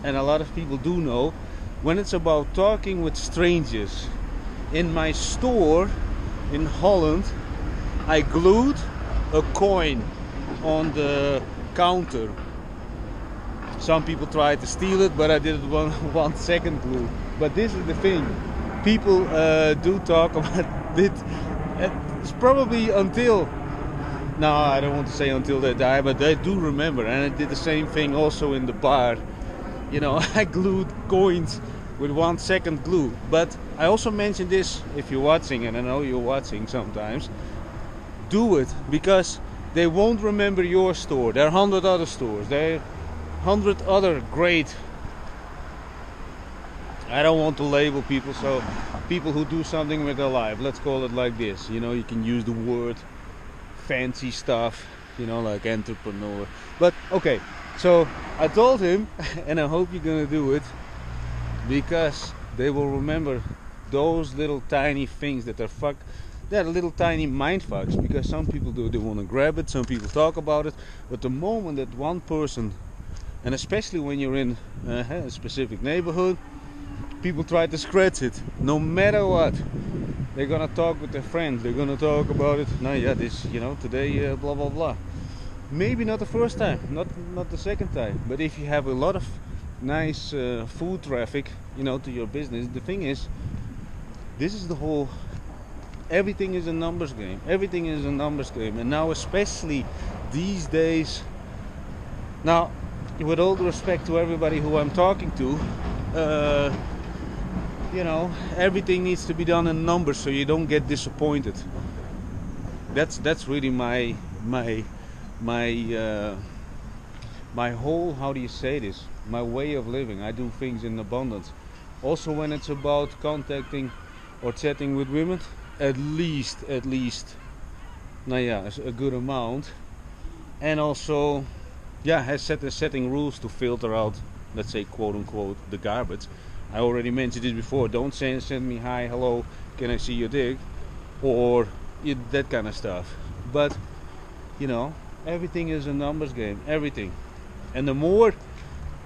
B: and a lot of people do know, when it's about talking with strangers. In my store in Holland, I glued a coin on the counter. Some people tried to steal it, but I did it 1 second glue. But this is the thing, people do talk about it. It's probably until, no, I don't want to say until they die, but they do remember. And I did the same thing also in the bar. You know, I glued coins with 1 second glue. But I also mentioned this, if you're watching, and I know you're watching sometimes, do it, because they won't remember your store. There are 100 other stores. There are 100 other great, I don't want to label people, so people who do something with their life, let's call it like this. You know, you can use the word fancy stuff, you know, like entrepreneur. But okay, so I told him, and I hope you're gonna do it, because they will remember those little tiny things that are they're little tiny mind fucks, because some people do, they want to grab it, some people talk about it, but the moment that one person, and especially when you're in a specific neighborhood, people try to scratch it, no matter what. They're gonna talk with their friends, they're gonna talk about it. Now, yeah, this, you know, today, blah blah blah. Maybe not the first time, not the second time, but if you have a lot of nice food traffic, you know, to your business, the thing is, this is the whole, everything is a numbers game. Everything is a numbers game. And now, especially these days, now, with all the respect to everybody who I'm talking to, you know, everything needs to be done in numbers so you don't get disappointed. That's really my whole, how do you say this, my way of living. I do things in abundance. Also, when it's about contacting or chatting with women, at least, now yeah, a good amount. And also, yeah, setting rules to filter out, let's say, quote unquote, the garbage. I already mentioned this before. Don't send me hi, hello, can I see your dick, or that kind of stuff. But you know, everything is a numbers game. Everything. And the more,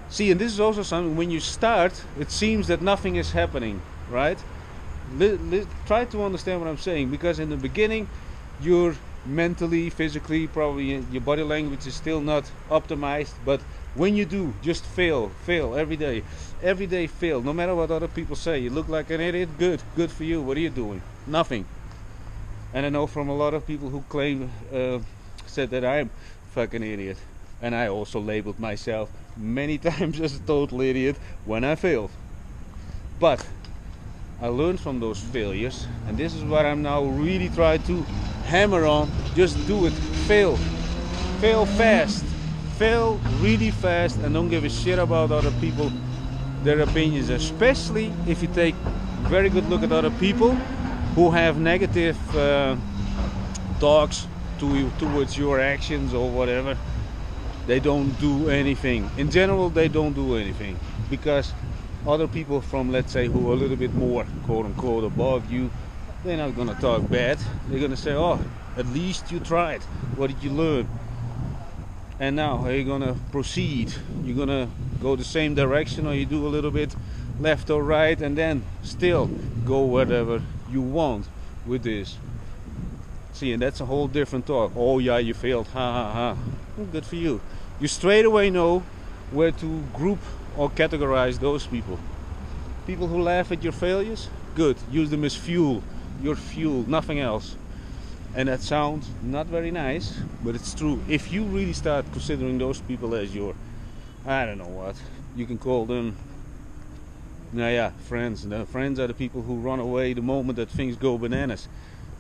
B: see, and this is also something, when you start, it seems that nothing is happening, right? Try to understand what I'm saying, because in the beginning, you're mentally, physically, probably your body language is still not optimized. But when you do, just fail every day fail, no matter what other people say. You look like an idiot, good for you. What are you doing? Nothing. And I know from a lot of people who claim, said that I'm fucking idiot, and I also labeled myself many times as a total idiot when I failed. But I learned from those failures, and this is what I'm now really trying to hammer on. Just do it. Fail fast, fail really fast, and don't give a shit about other people, their opinions, especially if you take a very good look at other people who have negative talks towards your actions or whatever. They don't do anything. In general, they don't do anything, because other people from, let's say, who are a little bit more quote unquote above you, they're not gonna talk bad. They're gonna say, oh, at least you tried. What did you learn? And now, are you gonna proceed? You're gonna go the same direction, or you do a little bit left or right, and then still go wherever you want with this. See, and that's a whole different talk. Oh yeah, you failed, ha ha ha. Well, good for you. You straight away know where to group or categorize those people. People who laugh at your failures, good. Use them as fuel. Your fuel, nothing else. And that sounds not very nice, but it's true. If you really start considering those people as your, I don't know what, you can call them, yeah, friends. The friends are the people who run away the moment that things go bananas.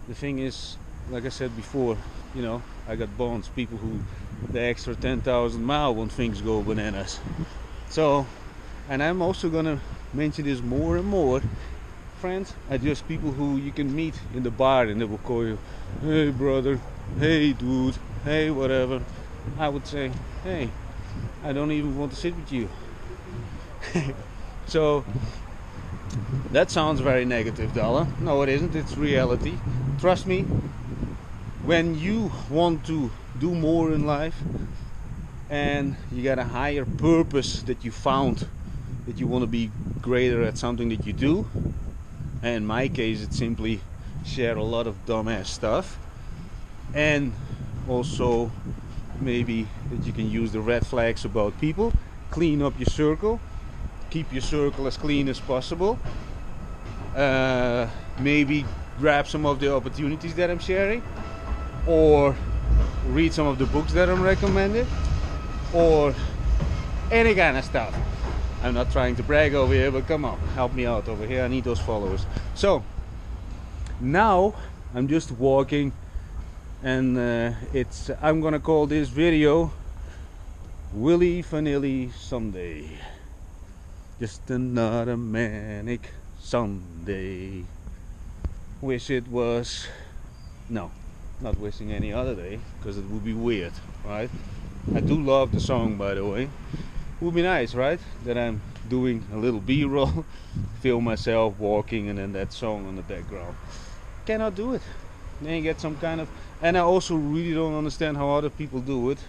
B: The thing is, like I said before, you know, I got bonds, people who, the extra 10,000 miles when things go bananas. So, and I'm also gonna mention this more and more. Friends are just people who you can meet in the bar, and they will call you, hey brother, hey dude, hey whatever. I would say, hey, I don't even want to sit with you. So that sounds very negative, Dahlan. No, it isn't. It's reality. Trust me. when you want to do more in life and you got a higher purpose that you found, that you want to be greater at something that you do, and in my case it's simply share a lot of dumbass stuff, and also maybe that you can use the red flags about people, clean up your circle, keep your circle as clean as possible, maybe grab some of the opportunities that I'm sharing, or read some of the books that I'm recommending, or any kind of stuff. I'm not trying to brag over here, but come on, help me out over here. I need those followers. So now I'm just walking, and I'm gonna call this video Willy Vanilli Sunday. Just another manic Sunday. Wish it was, no, not wishing any other day, because it would be weird, right? I do love the song, by the way. It would be nice, right? That I'm doing a little B-roll, film myself walking, and then that song on the background. Cannot do it. Then you get some kind of, and I also really don't understand how other people do it.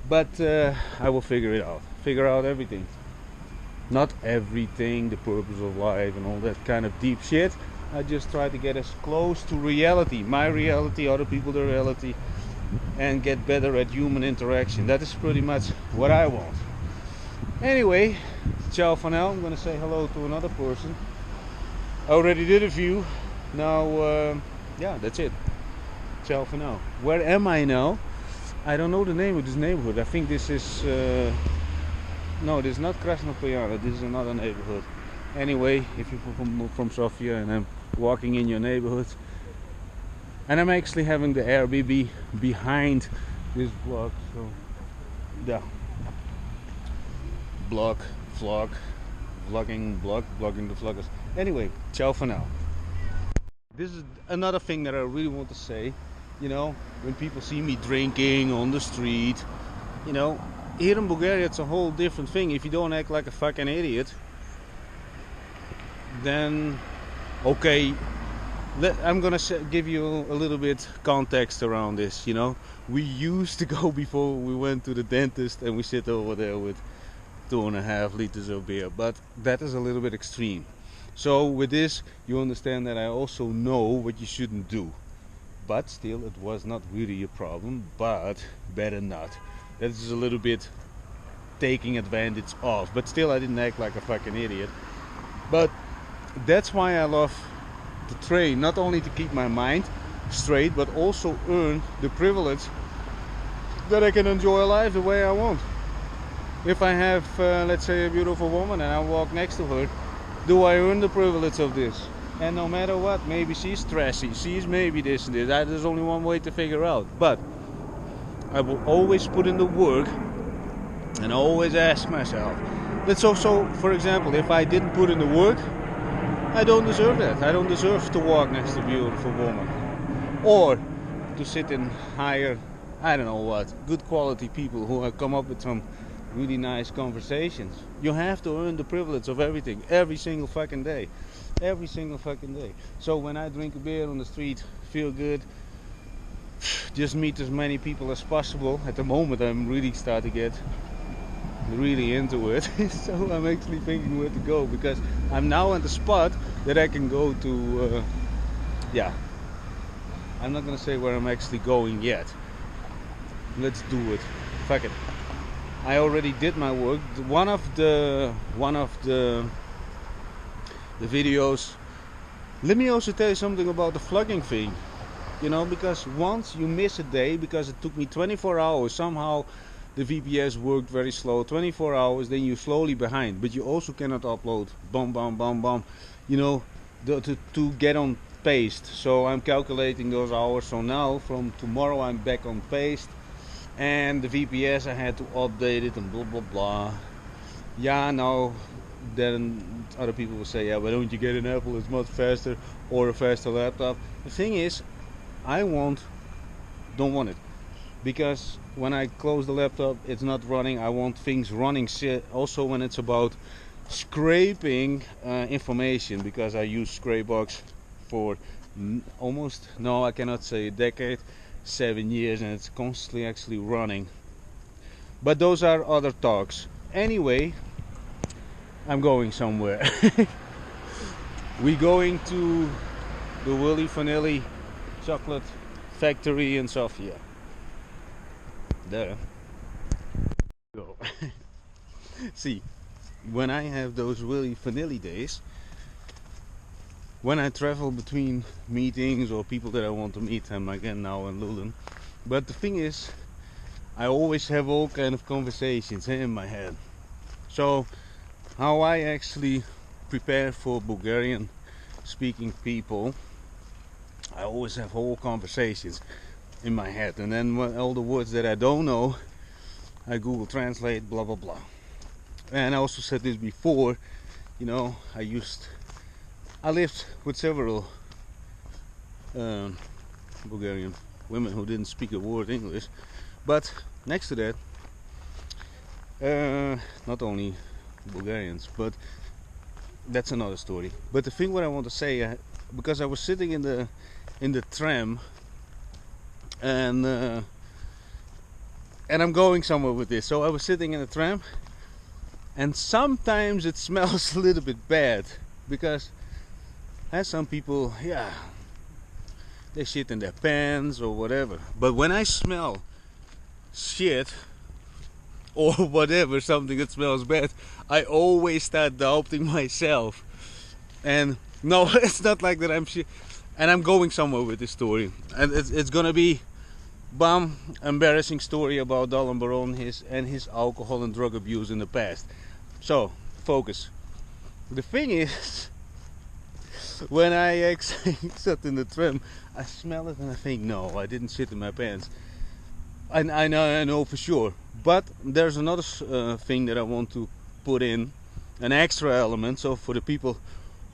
B: But I will figure it out. Figure out everything. Not everything, the purpose of life and all that kind of deep shit. I just try to get as close to reality, my reality, other people's reality, and get better at human interaction. That is pretty much what I want. Anyway, ciao for now. I'm gonna say hello to another person. I already did a few. Now, yeah, that's it. Ciao for now. Where am I now? I don't know the name of this neighborhood. I think this is no, this is not Krasnopolyana. This is another neighborhood. Anyway, if you're from Sofia and I'm walking in your neighborhood, and I'm actually having the Airbnb behind this block, so yeah, vlogging the vloggers. Anyway, ciao for now. This is another thing that I really want to say. You know, when people see me drinking on the street, you know, here in Bulgaria it's a whole different thing. If you don't act like a fucking idiot, then okay, I'm gonna give you a little bit context around this. You know, we used to go before we went to the dentist and we sit over there with 2.5 liters of beer, but that is a little bit extreme. So with this you understand that I also know what you shouldn't do, but still it was not really a problem, but better not. That is a little bit taking advantage of, but still I didn't act like a fucking idiot. But that's why I love to train, not only to keep my mind straight, but also earn the privilege that I can enjoy life the way I want. If I have, let's say, a beautiful woman and I walk next to her, do I earn the privilege of this? And no matter what, maybe she's stressy, she's maybe this and this. There's only one way to figure out. But I will always put in the work, and I always ask myself. Let's also, for example, if I didn't put in the work, I don't deserve that. I don't deserve to walk next to a beautiful woman, or to sit in higher, I don't know what, good quality people who have come up with some really nice conversations. You have to earn the privilege of everything, every single fucking day. Every single fucking day. So when I drink a beer on the street, feel good, just meet as many people as possible. At the moment I'm really starting to get really into it. So I'm actually thinking where to go, because I'm now at the spot that I can go to, yeah, I'm not gonna say where I'm actually going yet. Let's do it. Fuck it. I already did my work. One of the videos. Let me also tell you something about the vlogging thing. You know, because once you miss a day, because it took me 24 hours, somehow the VPS worked very slow. 24 hours, then you're slowly behind. But you also cannot upload bam, you know, to get on paced. So I'm calculating those hours. So now from tomorrow I'm back on paced. And the VPS I had to update it and blah blah blah. Yeah, no. Then other people will say, yeah, why don't you get an Apple? It's much faster, or a faster laptop. The thing is, I don't want it, because when I close the laptop, it's not running. I want things running. Also, when it's about scraping information, because I use Scrapebox for almost, no, I cannot say a decade, 7 years, and it's constantly actually running. But those are other talks. Anyway, I'm going somewhere. We're going to the Willy Vanilli chocolate factory in Sofia. There. Go. See, when I have those Willy Vanilli days, when I travel between meetings or people that I want to meet, I'm again now in Lulen. But the thing is, I always have all kind of conversations in my head. So how I actually prepare for Bulgarian speaking people, I always have whole conversations in my head, and then all the words that I don't know, I Google Translate, blah blah blah. And I also said this before, you know, I lived with several Bulgarian women who didn't speak a word English, but next to that, not only Bulgarians, but that's another story. But the thing what I want to say, because I was sitting in the tram, and I'm going somewhere with this. So I was sitting in the tram, and sometimes it smells a little bit bad, because some people, yeah, they shit in their pants or whatever. But when I smell shit or whatever, something that smells bad, I always start doubting myself. And no, it's not like that I'm shit. And I'm going somewhere with this story, and it's gonna be embarrassing story about Dahlan and his alcohol and drug abuse in the past. So focus. The thing is, when I actually sat in the tram, I smell it and I think, no, I didn't shit in my pants. I know for sure. But there's another thing that I want to put in, an extra element, so for the people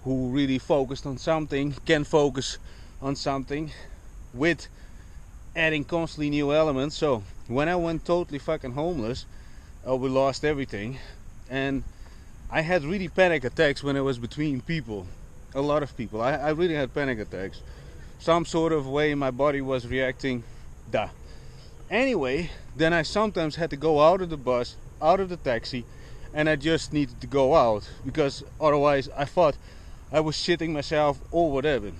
B: who really focused on something can focus on something with adding constantly new elements. So when I went totally fucking homeless, we lost everything, and I had really panic attacks when I was between people, a lot of people. I really had panic attacks. Some sort of way my body was reacting. Anyway, then I sometimes had to go out of the bus, out of the taxi, and I just needed to go out, because otherwise I thought I was shitting myself or whatever.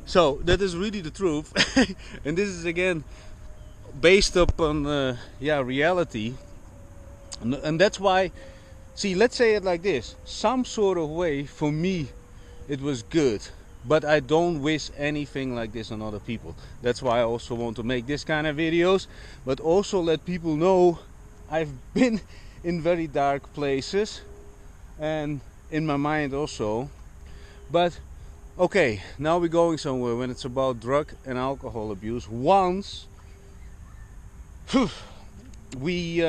B: So that is really the truth. And this is again based upon reality, and that's why, see, let's say it like this, some sort of way for me it was good, but I don't wish anything like this on other people. That's why I also want to make this kind of videos, but also let people know I've been in very dark places, and in my mind also. But okay, now we're going somewhere when it's about drug and alcohol abuse. Once we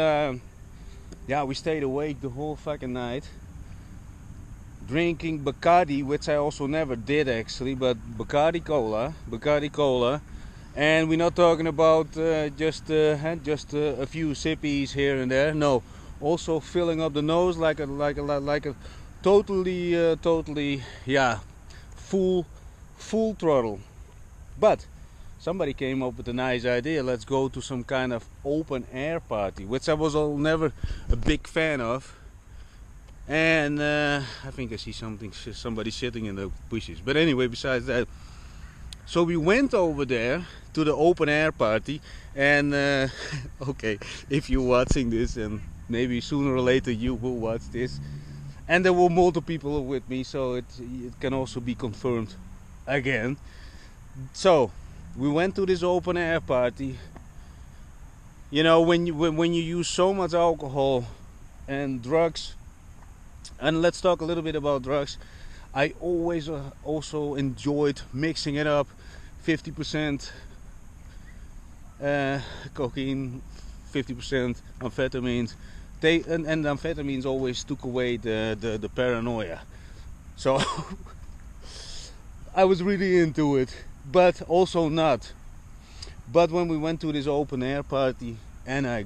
B: stayed awake the whole fucking night drinking Bacardi, which I also never did actually, but Bacardi cola, and we're not talking about just a few sippies here and there. No, also filling up the nose like a totally full throttle. But somebody came up with a nice idea. Let's go to some kind of open air party, which I was never a big fan of. And I think I see somebody sitting in the bushes. But anyway, besides that, so we went over there to the open air party, and okay, if you're watching this, and maybe sooner or later you will watch this, and there were multiple people with me, so it can also be confirmed again. So we went to this open air party. You know, when you use so much alcohol and drugs, and let's talk a little bit about drugs. I always also enjoyed mixing it up, 50% cocaine, 50% amphetamines. And amphetamines always took away the paranoia. So I was really into it, but also not. But when we went to this open air party, and I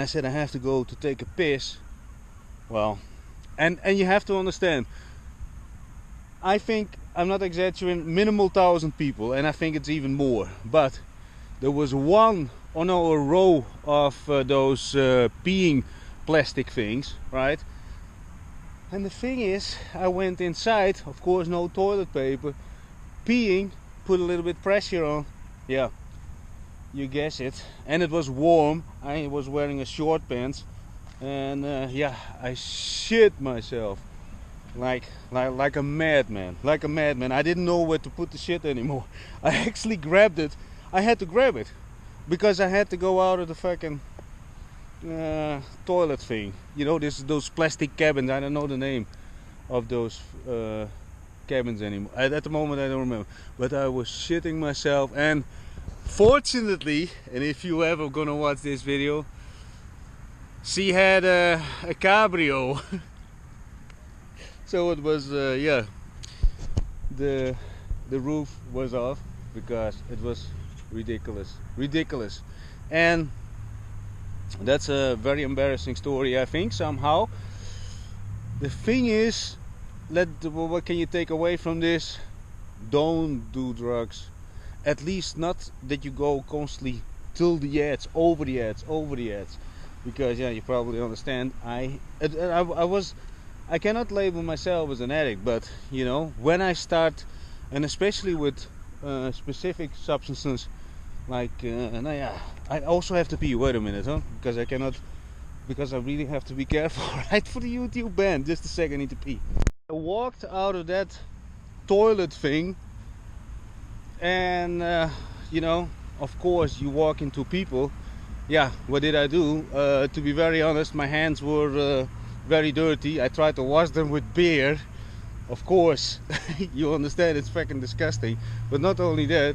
B: said I have to go to take a piss. Well, and you have to understand, I think I'm not exaggerating, minimal 1,000 people, and I think it's even more. But there was one, or no, a row of those peeing plastic things, right? And the thing is, I went inside, of course no toilet paper, peeing, put a little bit pressure on, yeah, you guess it, and it was warm. I was wearing a short pants, and yeah, I shit myself like a madman, like a madman. I didn't know where to put the shit anymore. I actually grabbed it. I had to grab it because I had to go out of the fucking toilet thing. You know, those plastic cabins. I don't know the name of those cabins anymore. At the moment I don't remember. But I was shitting myself, and fortunately, and if you ever gonna watch this video, she had a cabrio. So it was yeah, the roof was off because it was ridiculous, and that's a very embarrassing story, I think, somehow. The thing is, what can you take away from this? Don't do drugs. At least not that you go constantly till the edge, over the edge, because yeah, you probably understand. I cannot label myself as an addict, but you know, when I start, and especially with specific substances like no, yeah, I also have to pee. Wait a minute, huh? Because I cannot, because I really have to be careful, right? For the YouTube ban. Just a second, I need to pee. I walked out of that toilet thing, and you know, of course, you walk into people. Yeah, what did I do? To be very honest, my hands were very dirty. I tried to wash them with beer. Of course, you understand, it's fucking disgusting. But not only that,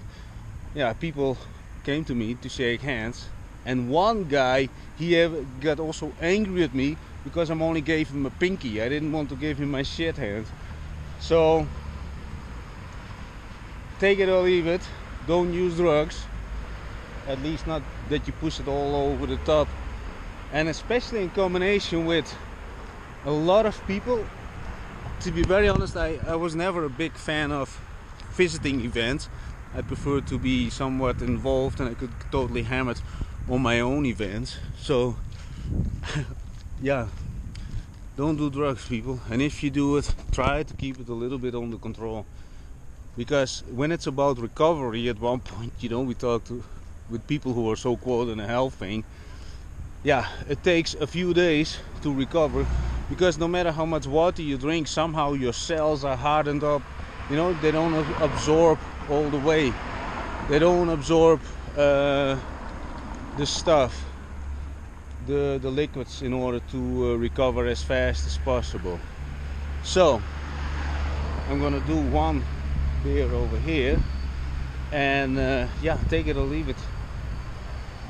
B: yeah, people came to me to shake hands, and one guy, he got also angry at me because I'm only gave him a pinky. I didn't want to give him my shit hand. So take it or leave it. Don't use drugs, at least not that you push it all over the top, and especially in combination with a lot of people. To be very honest, I was never a big fan of visiting events. I prefer to be somewhat involved, and I could totally hammer it on my own events. So yeah, don't do drugs, people, and if you do it, try to keep it a little bit under control, because when it's about recovery, at one point, you know, we talked with people who are so called in a health thing. Yeah, it takes a few days to recover, because no matter how much water you drink, somehow your cells are hardened up. You know, they don't absorb all the way. They don't absorb the stuff, the liquids, in order to recover as fast as possible. So I'm gonna do one beer over here, and yeah, take it or leave it.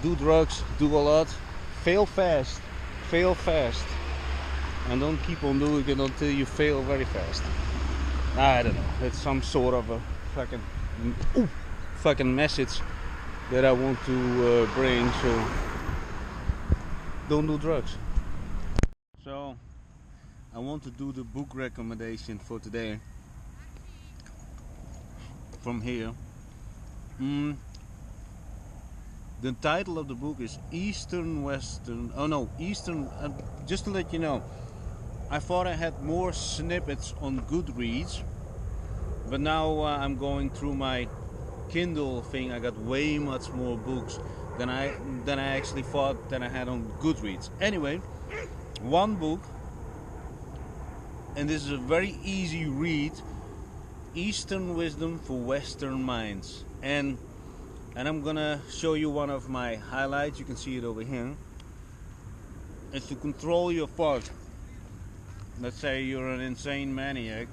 B: Do drugs, do a lot, fail fast, and don't keep on doing it until you fail very fast. I don't know, it's some sort of a fucking message that I want to bring. So don't do drugs. So I want to do the book recommendation for today from here. The title of the book is Eastern. Just to let you know, I thought I had more snippets on Goodreads, but now I'm going through my Kindle thing. I got way much more books than I actually thought that I had on Goodreads. Anyway, one book, and this is a very easy read: Eastern Wisdom for Western Minds. And I'm gonna show you one of my highlights. You can see it over here. It's to control your thoughts. Let's say you're an insane maniac,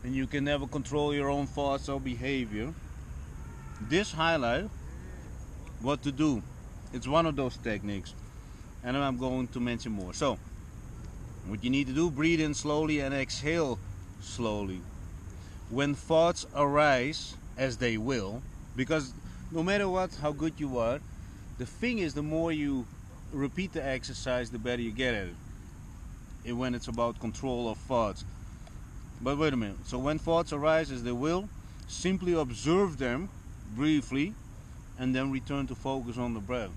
B: and you can never control your own thoughts or behavior. This highlight, what to do. It's one of those techniques, and I'm going to mention more. So, what you need to do: breathe in slowly and exhale slowly. When thoughts arise, as they will, because no matter what, how good you are, the thing is, the more you repeat the exercise, the better you get at it. And when it's about control of thoughts, But wait a minute. So when thoughts arise, as they will, simply observe them briefly and then return to focus on the breath.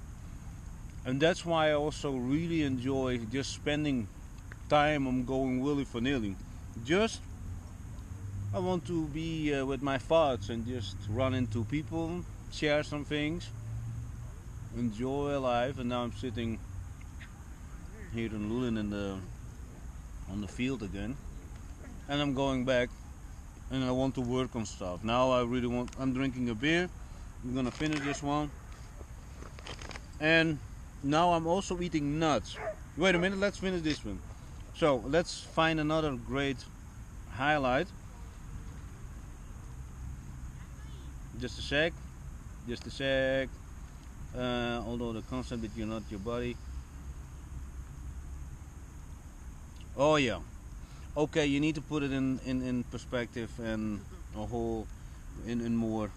B: And that's why I also really enjoy just spending time on going willy-nilly. Just, I want to be with my thoughts and just run into people, share some things, enjoy life. And now I'm sitting here in Lulin on the field again, and I'm going back and I want to work on stuff. Now I'm drinking a beer. I'm gonna finish this one, and now I'm also eating nuts. Wait a minute, let's finish this one. So let's find another great highlight. Just a sec. Although the concept that you're not your body. Oh yeah. Okay, you need to put it in perspective and a whole in more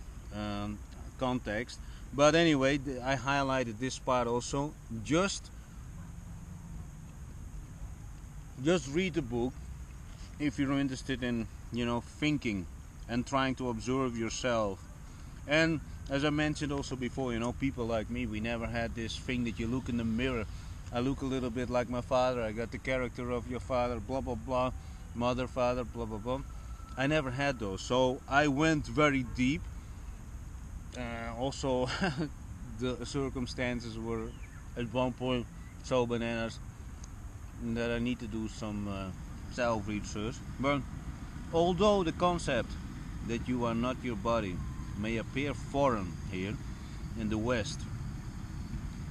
B: context. But anyway, I highlighted this part also. Just read the book if you're interested in, thinking and trying to observe yourself. And as I mentioned also before, people like me, we never had this thing that you look in the mirror. I look a little bit like my father. I got the character of your father, blah blah blah, mother, father, blah blah blah. I never had those, so I went very deep. Also, the circumstances were at one point so bananas that I need to do some self-research. But although the concept that you are not your body may appear foreign here in the West,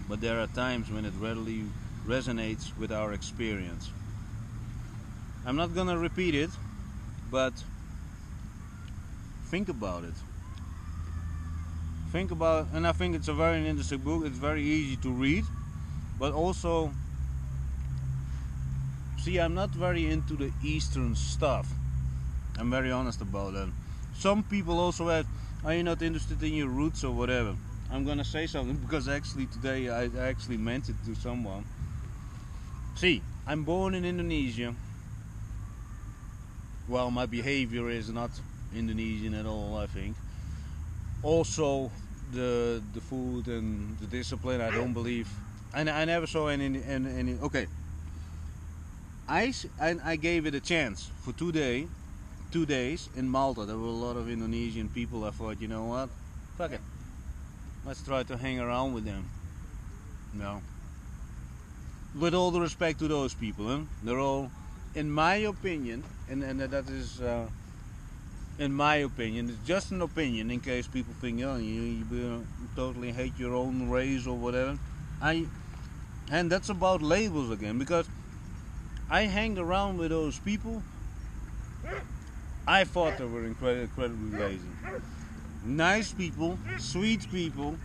B: but there are times when it readily resonates with our experience. I'm not gonna repeat it, but think about it. And I think it's a very interesting book. It's very easy to read, but also, see, I'm not very into the Eastern stuff. I'm very honest about that. Some people also ask, are you not interested in your roots or whatever? I'm gonna say something because actually today I actually meant it to someone. See, I'm born in Indonesia. Well, my behavior is not Indonesian at all, I think. Also, the food and the discipline, I don't believe. And I never saw any. Okay. I gave it a chance for 2 days in Malta. There were a lot of Indonesian people. I thought, you know what? Fuck it. Let's try to hang around with them. No. With all the respect to those people, huh? They're all, in my opinion, and that is, in my opinion, it's just an opinion in case people think, oh, you totally hate your own race or whatever. And that's about labels again, because I hang around with those people. I thought they were incredibly lazy. Nice people, sweet people,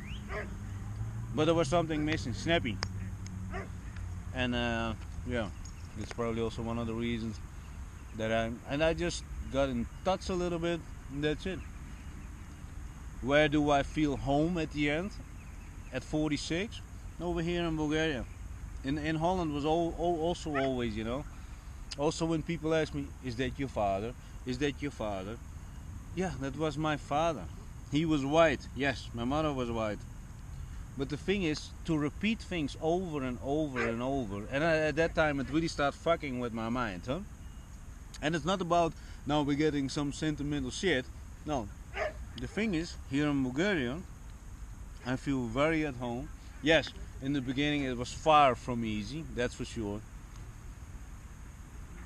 B: but there was something missing, snappy. And yeah, it's probably also one of the reasons that I just got in touch a little bit, and that's it. Where do I feel home at the end? At 46? Over here in Bulgaria. In Holland was also always, Also when people ask me, is that your father? Is that your father? Yeah, that was my father. He was white. Yes, my mother was white. But the thing is, to repeat things over and over and over, and at that time it really started fucking with my mind, huh? And it's not about, now we're getting some sentimental shit. No. The thing is, here in Bulgaria, I feel very at home. Yes, in the beginning it was far from easy, that's for sure.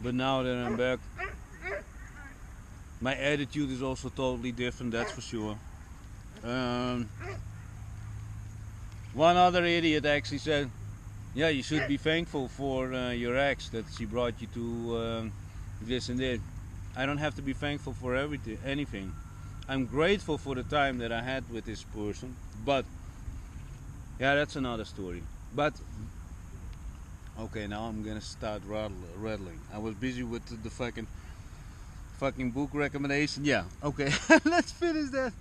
B: But now that I'm back, my attitude is also totally different, that's for sure. One other idiot actually said, yeah, you should be thankful for your ex, that she brought you to this and that. I don't have to be thankful for anything. I'm grateful for the time that I had with this person, but yeah, that's another story. But okay, now I'm gonna start rattling. I was busy with the fucking book recommendation. Yeah, okay, let's finish that.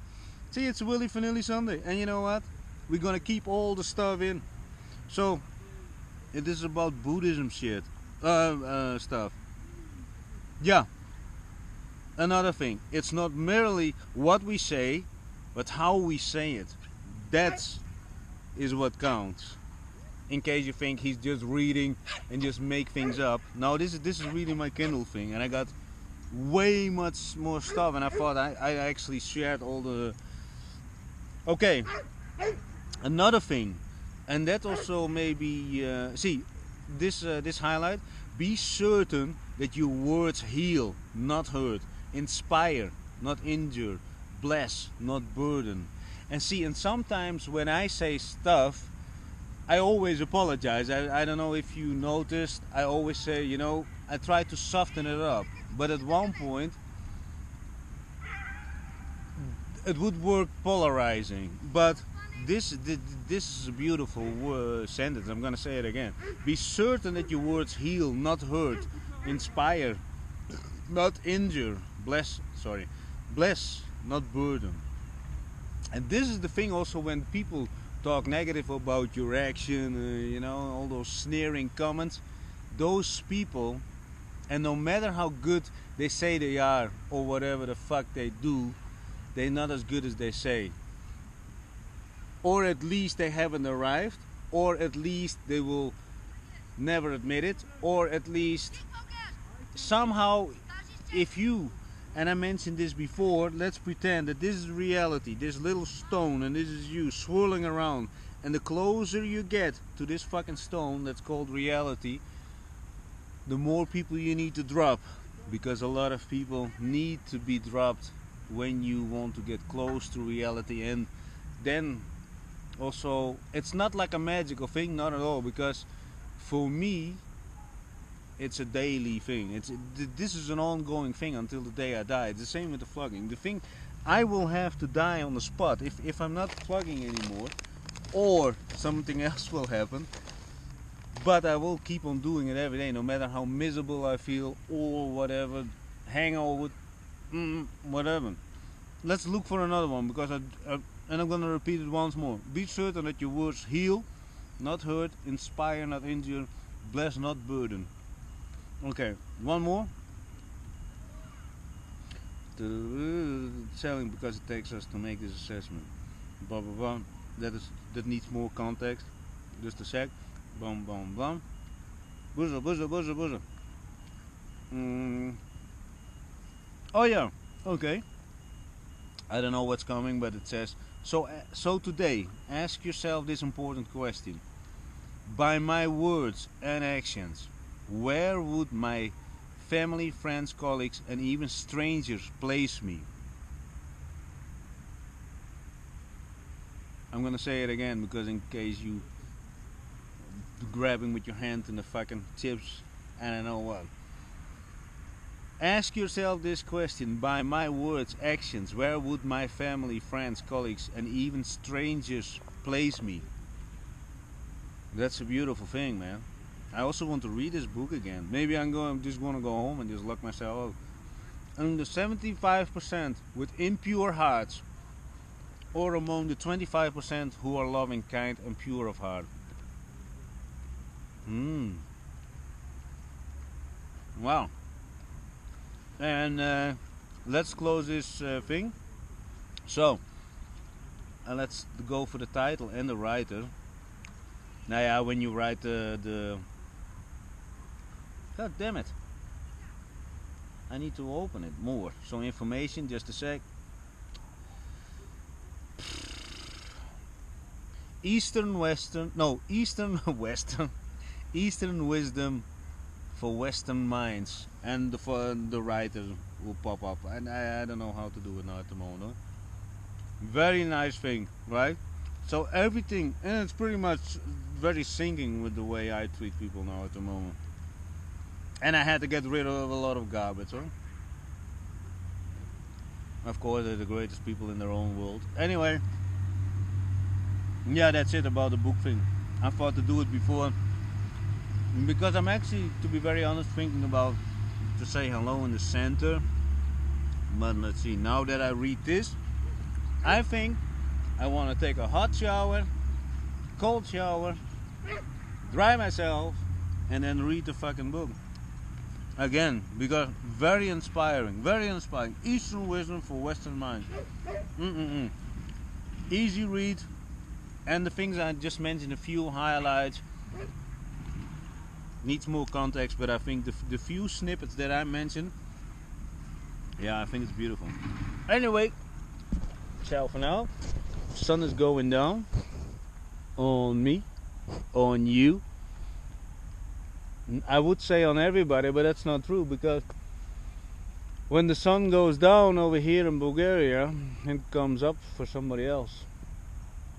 B: See, it's Willy Vanilli Sunday, and you know what? We're gonna keep all the stuff in. So, it is about Buddhism shit, stuff. Yeah, another thing, it's not merely what we say, but how we say it. That is what counts. In case you think he's just reading and just make things up. No, this is really my Kindle thing, and I got way much more stuff, and I thought I actually shared all the... Okay, another thing, and that also maybe... see, this highlight, be certain that your words heal, not hurt, inspire, not injure, bless, not burden. And see, and sometimes when I say stuff, I always apologize. I don't know if you noticed, I always say, you know, I try to soften it up. But at one point, it would work polarizing. But this is a beautiful sentence. I'm gonna say it again. Be certain that your words heal, not hurt, inspire, not injure, bless, not burden. And this is the thing also when people talk negative about your action, you know, all those sneering comments. Those people, and no matter how good they say they are or whatever the fuck they do, they're not as good as they say. Or at least they haven't arrived, or at least they will never admit it, or at least somehow, if you, and I mentioned this before, let's pretend that this is reality, this little stone, and this is you swirling around, and the closer you get to this fucking stone that's called reality, the more people you need to drop, because a lot of people need to be dropped when you want to get close to reality. And then also, it's not like a magical thing, not at all, because for me it's a daily thing. This is an ongoing thing until the day I die. It's the same with the flogging. The thing, I will have to die on the spot if I'm not flogging anymore, or something else will happen. But I will keep on doing it every day, no matter how miserable I feel or whatever, hangover, whatever. Let's look for another one, because and I'm gonna repeat it once more. Be certain that your words heal, not hurt, inspire, not injure, bless, not burden. Okay, one more. Selling because it takes us to make this assessment. Blah blah blah. That needs more context. Just a sec. Bum bum bum. Buzzer. Oh yeah. Okay. I don't know what's coming, but it says so today. Ask yourself this important question: by my words and actions, where would my family, friends, colleagues, and even strangers place me? I'm gonna say it again, because in case you grabbing with your hand in the fucking chips, and I know what. Ask yourself this question: by my words, actions, where would my family, friends, colleagues, and even strangers place me? That's a beautiful thing, man. I also want to read this book again. Maybe I'm just gonna go home and just lock myself out. And the 75% with impure hearts, or among the 25% who are loving, kind, and pure of heart. Wow. And let's close this thing. So, let's go for the title and the writer. Now, yeah, when you write the God damn it. I need to open it more. So information, just a sec. Eastern Western wisdom for Western minds, and the writer will pop up. And I don't know how to do it now at the moment. Very nice thing, right? So everything, and it's pretty much very syncing with the way I treat people now at the moment. And I had to get rid of a lot of garbage, huh? Of course, they're the greatest people in their own world. Anyway, yeah, that's it about the book thing. I thought to do it before, because I'm actually, to be very honest, thinking about to say hello in the center. But let's see, now that I read this, I think I want to take a hot shower, cold shower, dry myself, and then read the fucking book. again, because very inspiring, Eastern wisdom for Western minds. Easy read, and the things I just mentioned, a few highlights, needs more context, but I think the few snippets that I mentioned, yeah, I think it's beautiful. Anyway, ciao for now. Sun is going down on me, on you. I would say on everybody, but that's not true, because when the sun goes down over here in Bulgaria, it comes up for somebody else.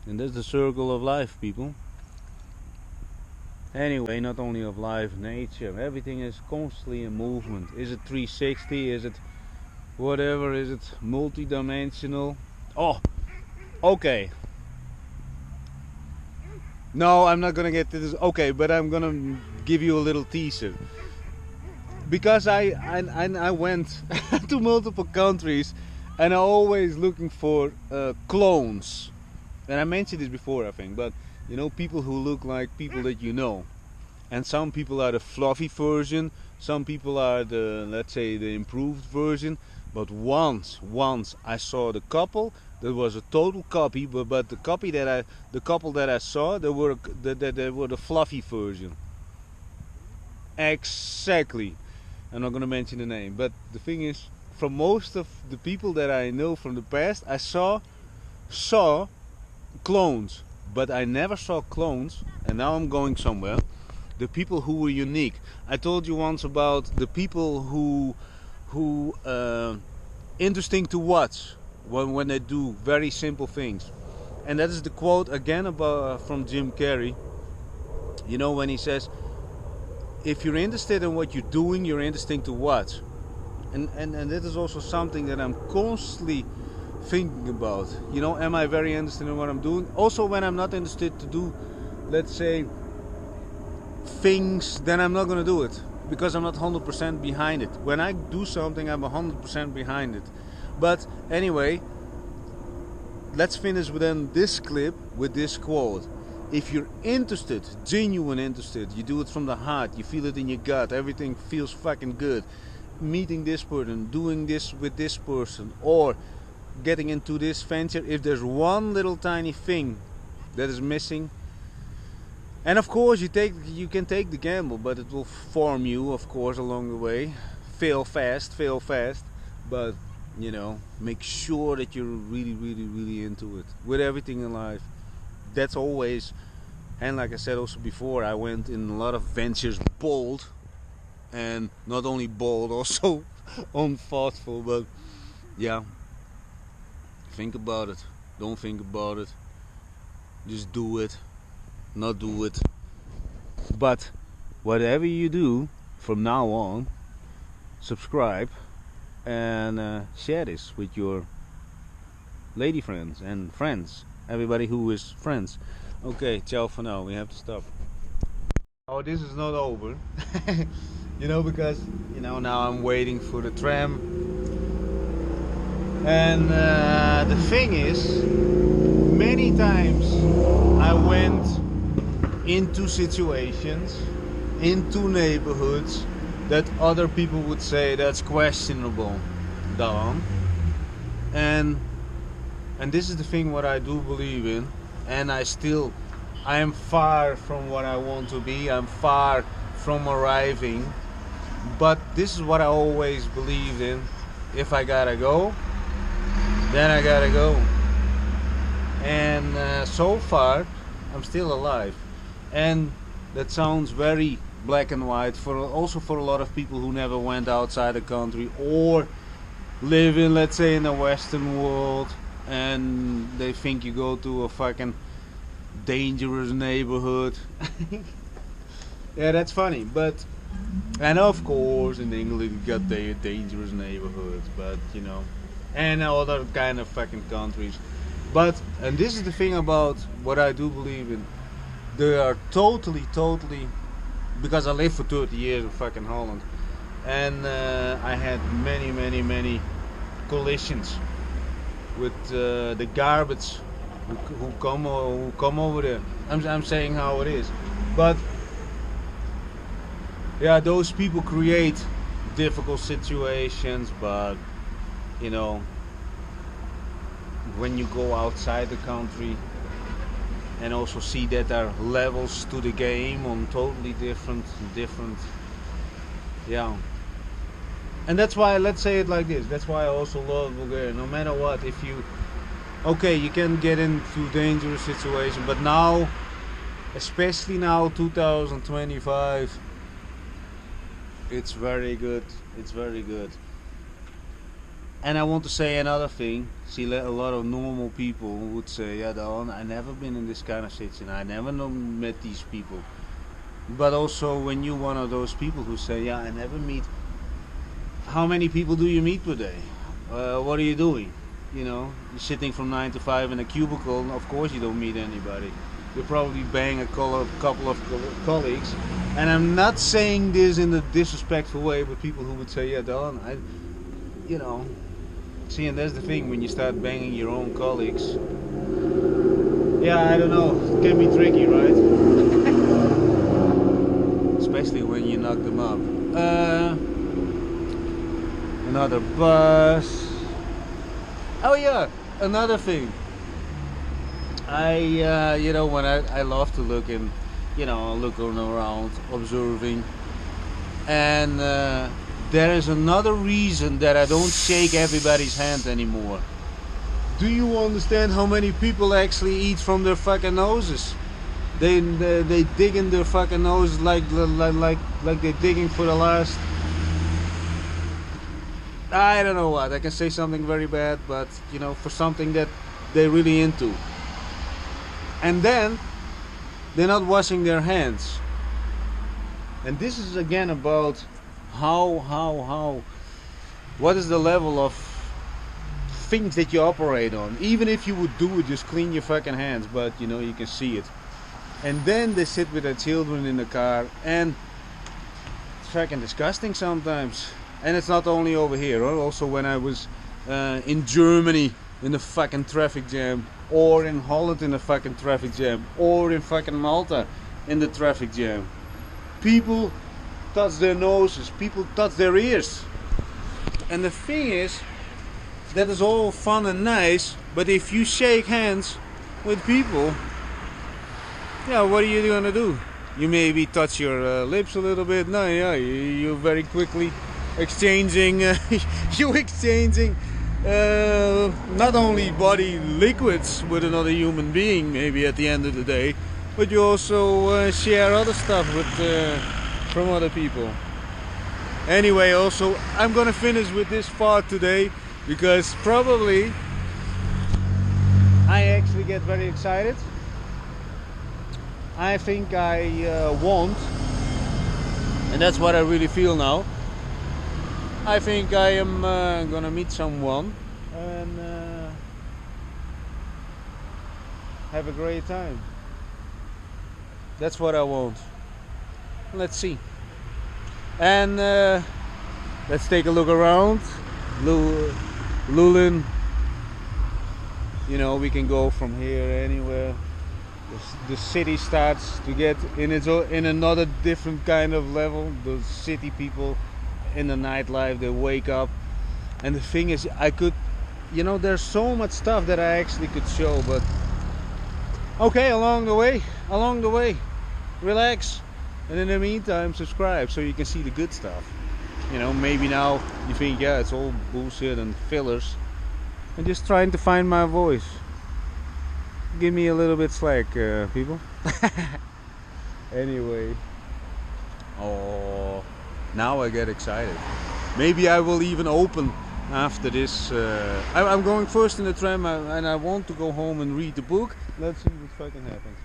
B: And that's the circle of life, people. Anyway, not only of life, nature, everything is constantly in movement. Is it 360? Is it whatever? Is it multi-dimensional? Oh, okay. No, I'm not gonna get to this. Okay, but I'm gonna give you a little teaser. Because I went to multiple countries, and I'm always looking for clones. And I mentioned this before, I think, but you know, people who look like people that you know. And some people are the fluffy version, some people are the, let's say, the improved version. But once I saw the couple that was a total copy, but the couple that I saw, they were the fluffy version. Exactly. I'm not gonna mention the name, but the thing is, from most of the people that I know from the past, I saw clones, but I never saw clones. And now I'm going somewhere. The people who were unique. I told you once about the people who interesting to watch when they do very simple things. And that is the quote again about from Jim Carrey. You know, when he says, if you're interested in what you're doing, you're interesting to watch. And that is also something that I'm constantly thinking about. You know, am I very interested in what I'm doing? Also, when I'm not interested to do, let's say, things, then I'm not going to do it, because I'm not 100% behind it. When I do something, I'm 100% behind it. But anyway, let's finish within this clip with this quote. If you're interested, genuine interested, you do it from the heart, you feel it in your gut, everything feels fucking good. Meeting this person, doing this with this person, or getting into this venture, if there's one little tiny thing that is missing, and of course you can take the gamble, but it will form you, of course, along the way. Fail fast, but you know, make sure that you're really into it with everything in life. That's always, and like I said also before, I went in a lot of ventures bold, and not only bold, also unthoughtful. But yeah, think about it, don't think about it, just do it, not do it. But whatever you do from now on, subscribe and share this with your lady friends and friends, everybody who is friends. Okay, ciao for now, we have to stop. Oh, this is not over. You know, because you know, now I'm waiting for the tram, and the thing is, many times I went into situations, into neighborhoods that other people would say that's questionable, Dahlan. And this is the thing what I do believe in, and I am far from what I want to be, I'm far from arriving, but this is what I always believed in. If I gotta go, then I gotta go. And so far I'm still alive, and that sounds very black and white for a lot of people who never went outside the country or live in, let's say, in the Western world, and they think you go to a fucking dangerous neighborhood. Yeah, that's funny, but and of course in England you got the dangerous neighborhoods, but you know, and other kind of fucking countries. But, and this is the thing about what I do believe in, they are totally, because I lived for 30 years in fucking Holland, and I had many collisions with the garbage who come over there. I'm saying how it is, but yeah, those people create difficult situations, but you know, when you go outside the country and also see that there are levels to the game on totally different, yeah. And that's why, let's say it like this, that's why I also love Bulgaria. No matter what, if you, okay, you can get into dangerous situation, but now, especially now, 2025, it's very good. It's very good. And I want to say another thing. See, a lot of normal people would say, yeah, Dahlan, I never been in this kind of situation. I never met these people. But also, when you're one of those people who say, yeah, I never meet. How many people do you meet per day? What are you doing? You know, you're sitting from 9 to 5 in a cubicle. Of course, you don't meet anybody. You probably bang a couple of colleagues. And I'm not saying this in a disrespectful way, but people who would say, yeah, Dahlan, you know. See, and that's the thing, when you start banging your own colleagues. Yeah, I don't know, it can be tricky, right? Especially when you knock them up. Another bus. Oh yeah, another thing. You know, when I love to look in, you know, looking around, observing. And there is another reason that I don't shake everybody's hand anymore. Do you understand how many people actually eat from their fucking noses? They dig in their fucking nose like they're digging for the last. I don't know what. I can say something very bad, but you know, for something that they're really into. And then they're not washing their hands. And this is again about what is the level of things that you operate on. Even if you would do it, just clean your fucking hands, but you know, you can see it. And then they sit with their children in the car, and it's fucking disgusting sometimes. And it's not only over here, also when I was in Germany in the fucking traffic jam, or in Holland in the fucking traffic jam, or in fucking Malta in the traffic jam. People touch their noses, people touch their ears. And the thing is, that is all fun and nice, but if you shake hands with people, yeah, what are you gonna do? You maybe touch your lips a little bit. No, yeah, you very quickly exchanging, not only body liquids with another human being, maybe at the end of the day, but you also share other stuff with from other people. Anyway, also I'm gonna finish with this part today because probably I actually get very excited. I think I won't, and that's what I really feel now. I think I am gonna meet someone and have a great time. That's what I want. Let's see. And let's take a look around. Lulin. You know, we can go from here anywhere. The city starts to get in another different kind of level. The city people in the nightlife, they wake up, and the thing is, I could, you know, there's so much stuff that I actually could show, but okay, along the way, relax, and in the meantime, subscribe so you can see the good stuff. You know, maybe now you think, yeah, it's all bullshit and fillers. I'm just trying to find my voice. Give me a little bit slack, people. Anyway, oh, now I get excited. Maybe I will even open after this. I'm going first in the tram, and I want to go home and read the book. Let's see what fucking happens.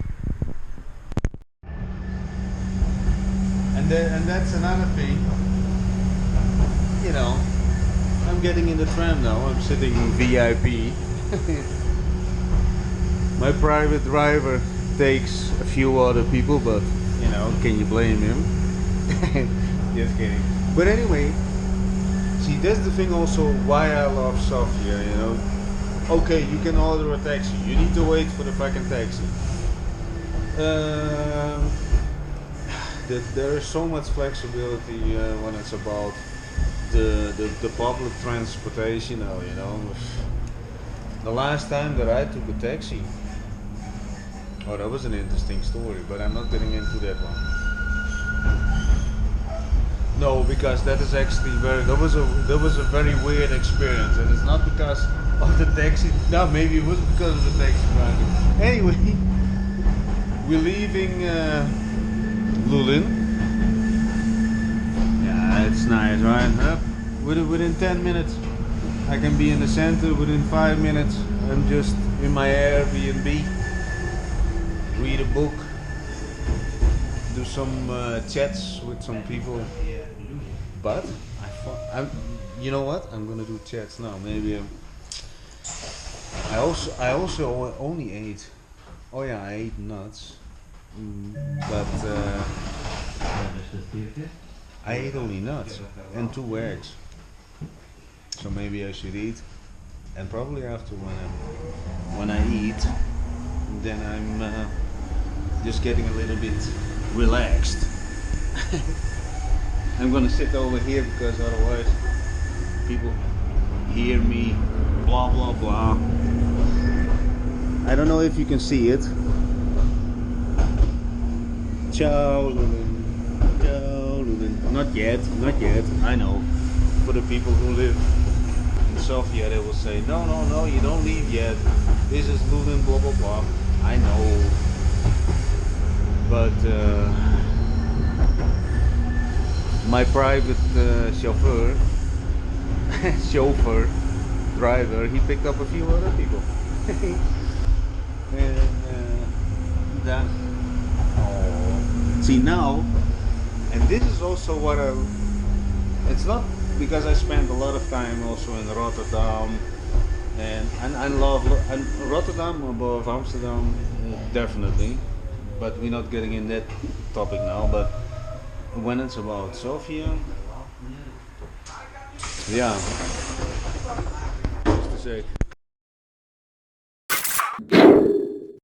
B: And that's another thing. You know, I'm getting in the tram now. I'm sitting in VIP. My private driver takes a few other people, but you know, can you blame him? Just kidding. But anyway, see, that's the thing also why I love Sofia, you know. Okay, you can order a taxi. You need to wait for the fucking taxi.
D: There is so much flexibility when it's about
B: the public transportation. Oh, you know, the last time that I took a taxi. Oh, that was an interesting story, but I'm not getting into that one. No, because that is actually that was a very weird experience, and it's not because of the taxi. No, maybe it was because of the taxi driver. Anyway, we're leaving Lulin. Yeah, it's nice, right? Huh? Within 10 minutes, I can be in the center. Within 5 minutes, I'm just in my Airbnb. Read a book, do some chats with some people, but you know what? I'm gonna do chats now. Maybe I also only ate. Oh yeah, I ate nuts, but I ate only nuts and 2 eggs. So maybe I should eat, and probably after when I eat, then I'm just getting a little bit relaxed. I'm gonna sit over here because otherwise people hear me blah blah blah. I don't know if you can see it. Ciao Lulin. Ciao Lulin. Not yet, not yet. I know. For the people who live in Sofia, they will say, no, you don't leave yet. This is Lulin blah blah blah. I know, but my private chauffeur, driver, he picked up a few other people. And that, see now, and this is also what it's not because I spent a lot of time also in Rotterdam. And I love Rotterdam above Amsterdam, definitely, but we're not getting in that topic now. But when it's about Sofia, yeah, just a sec.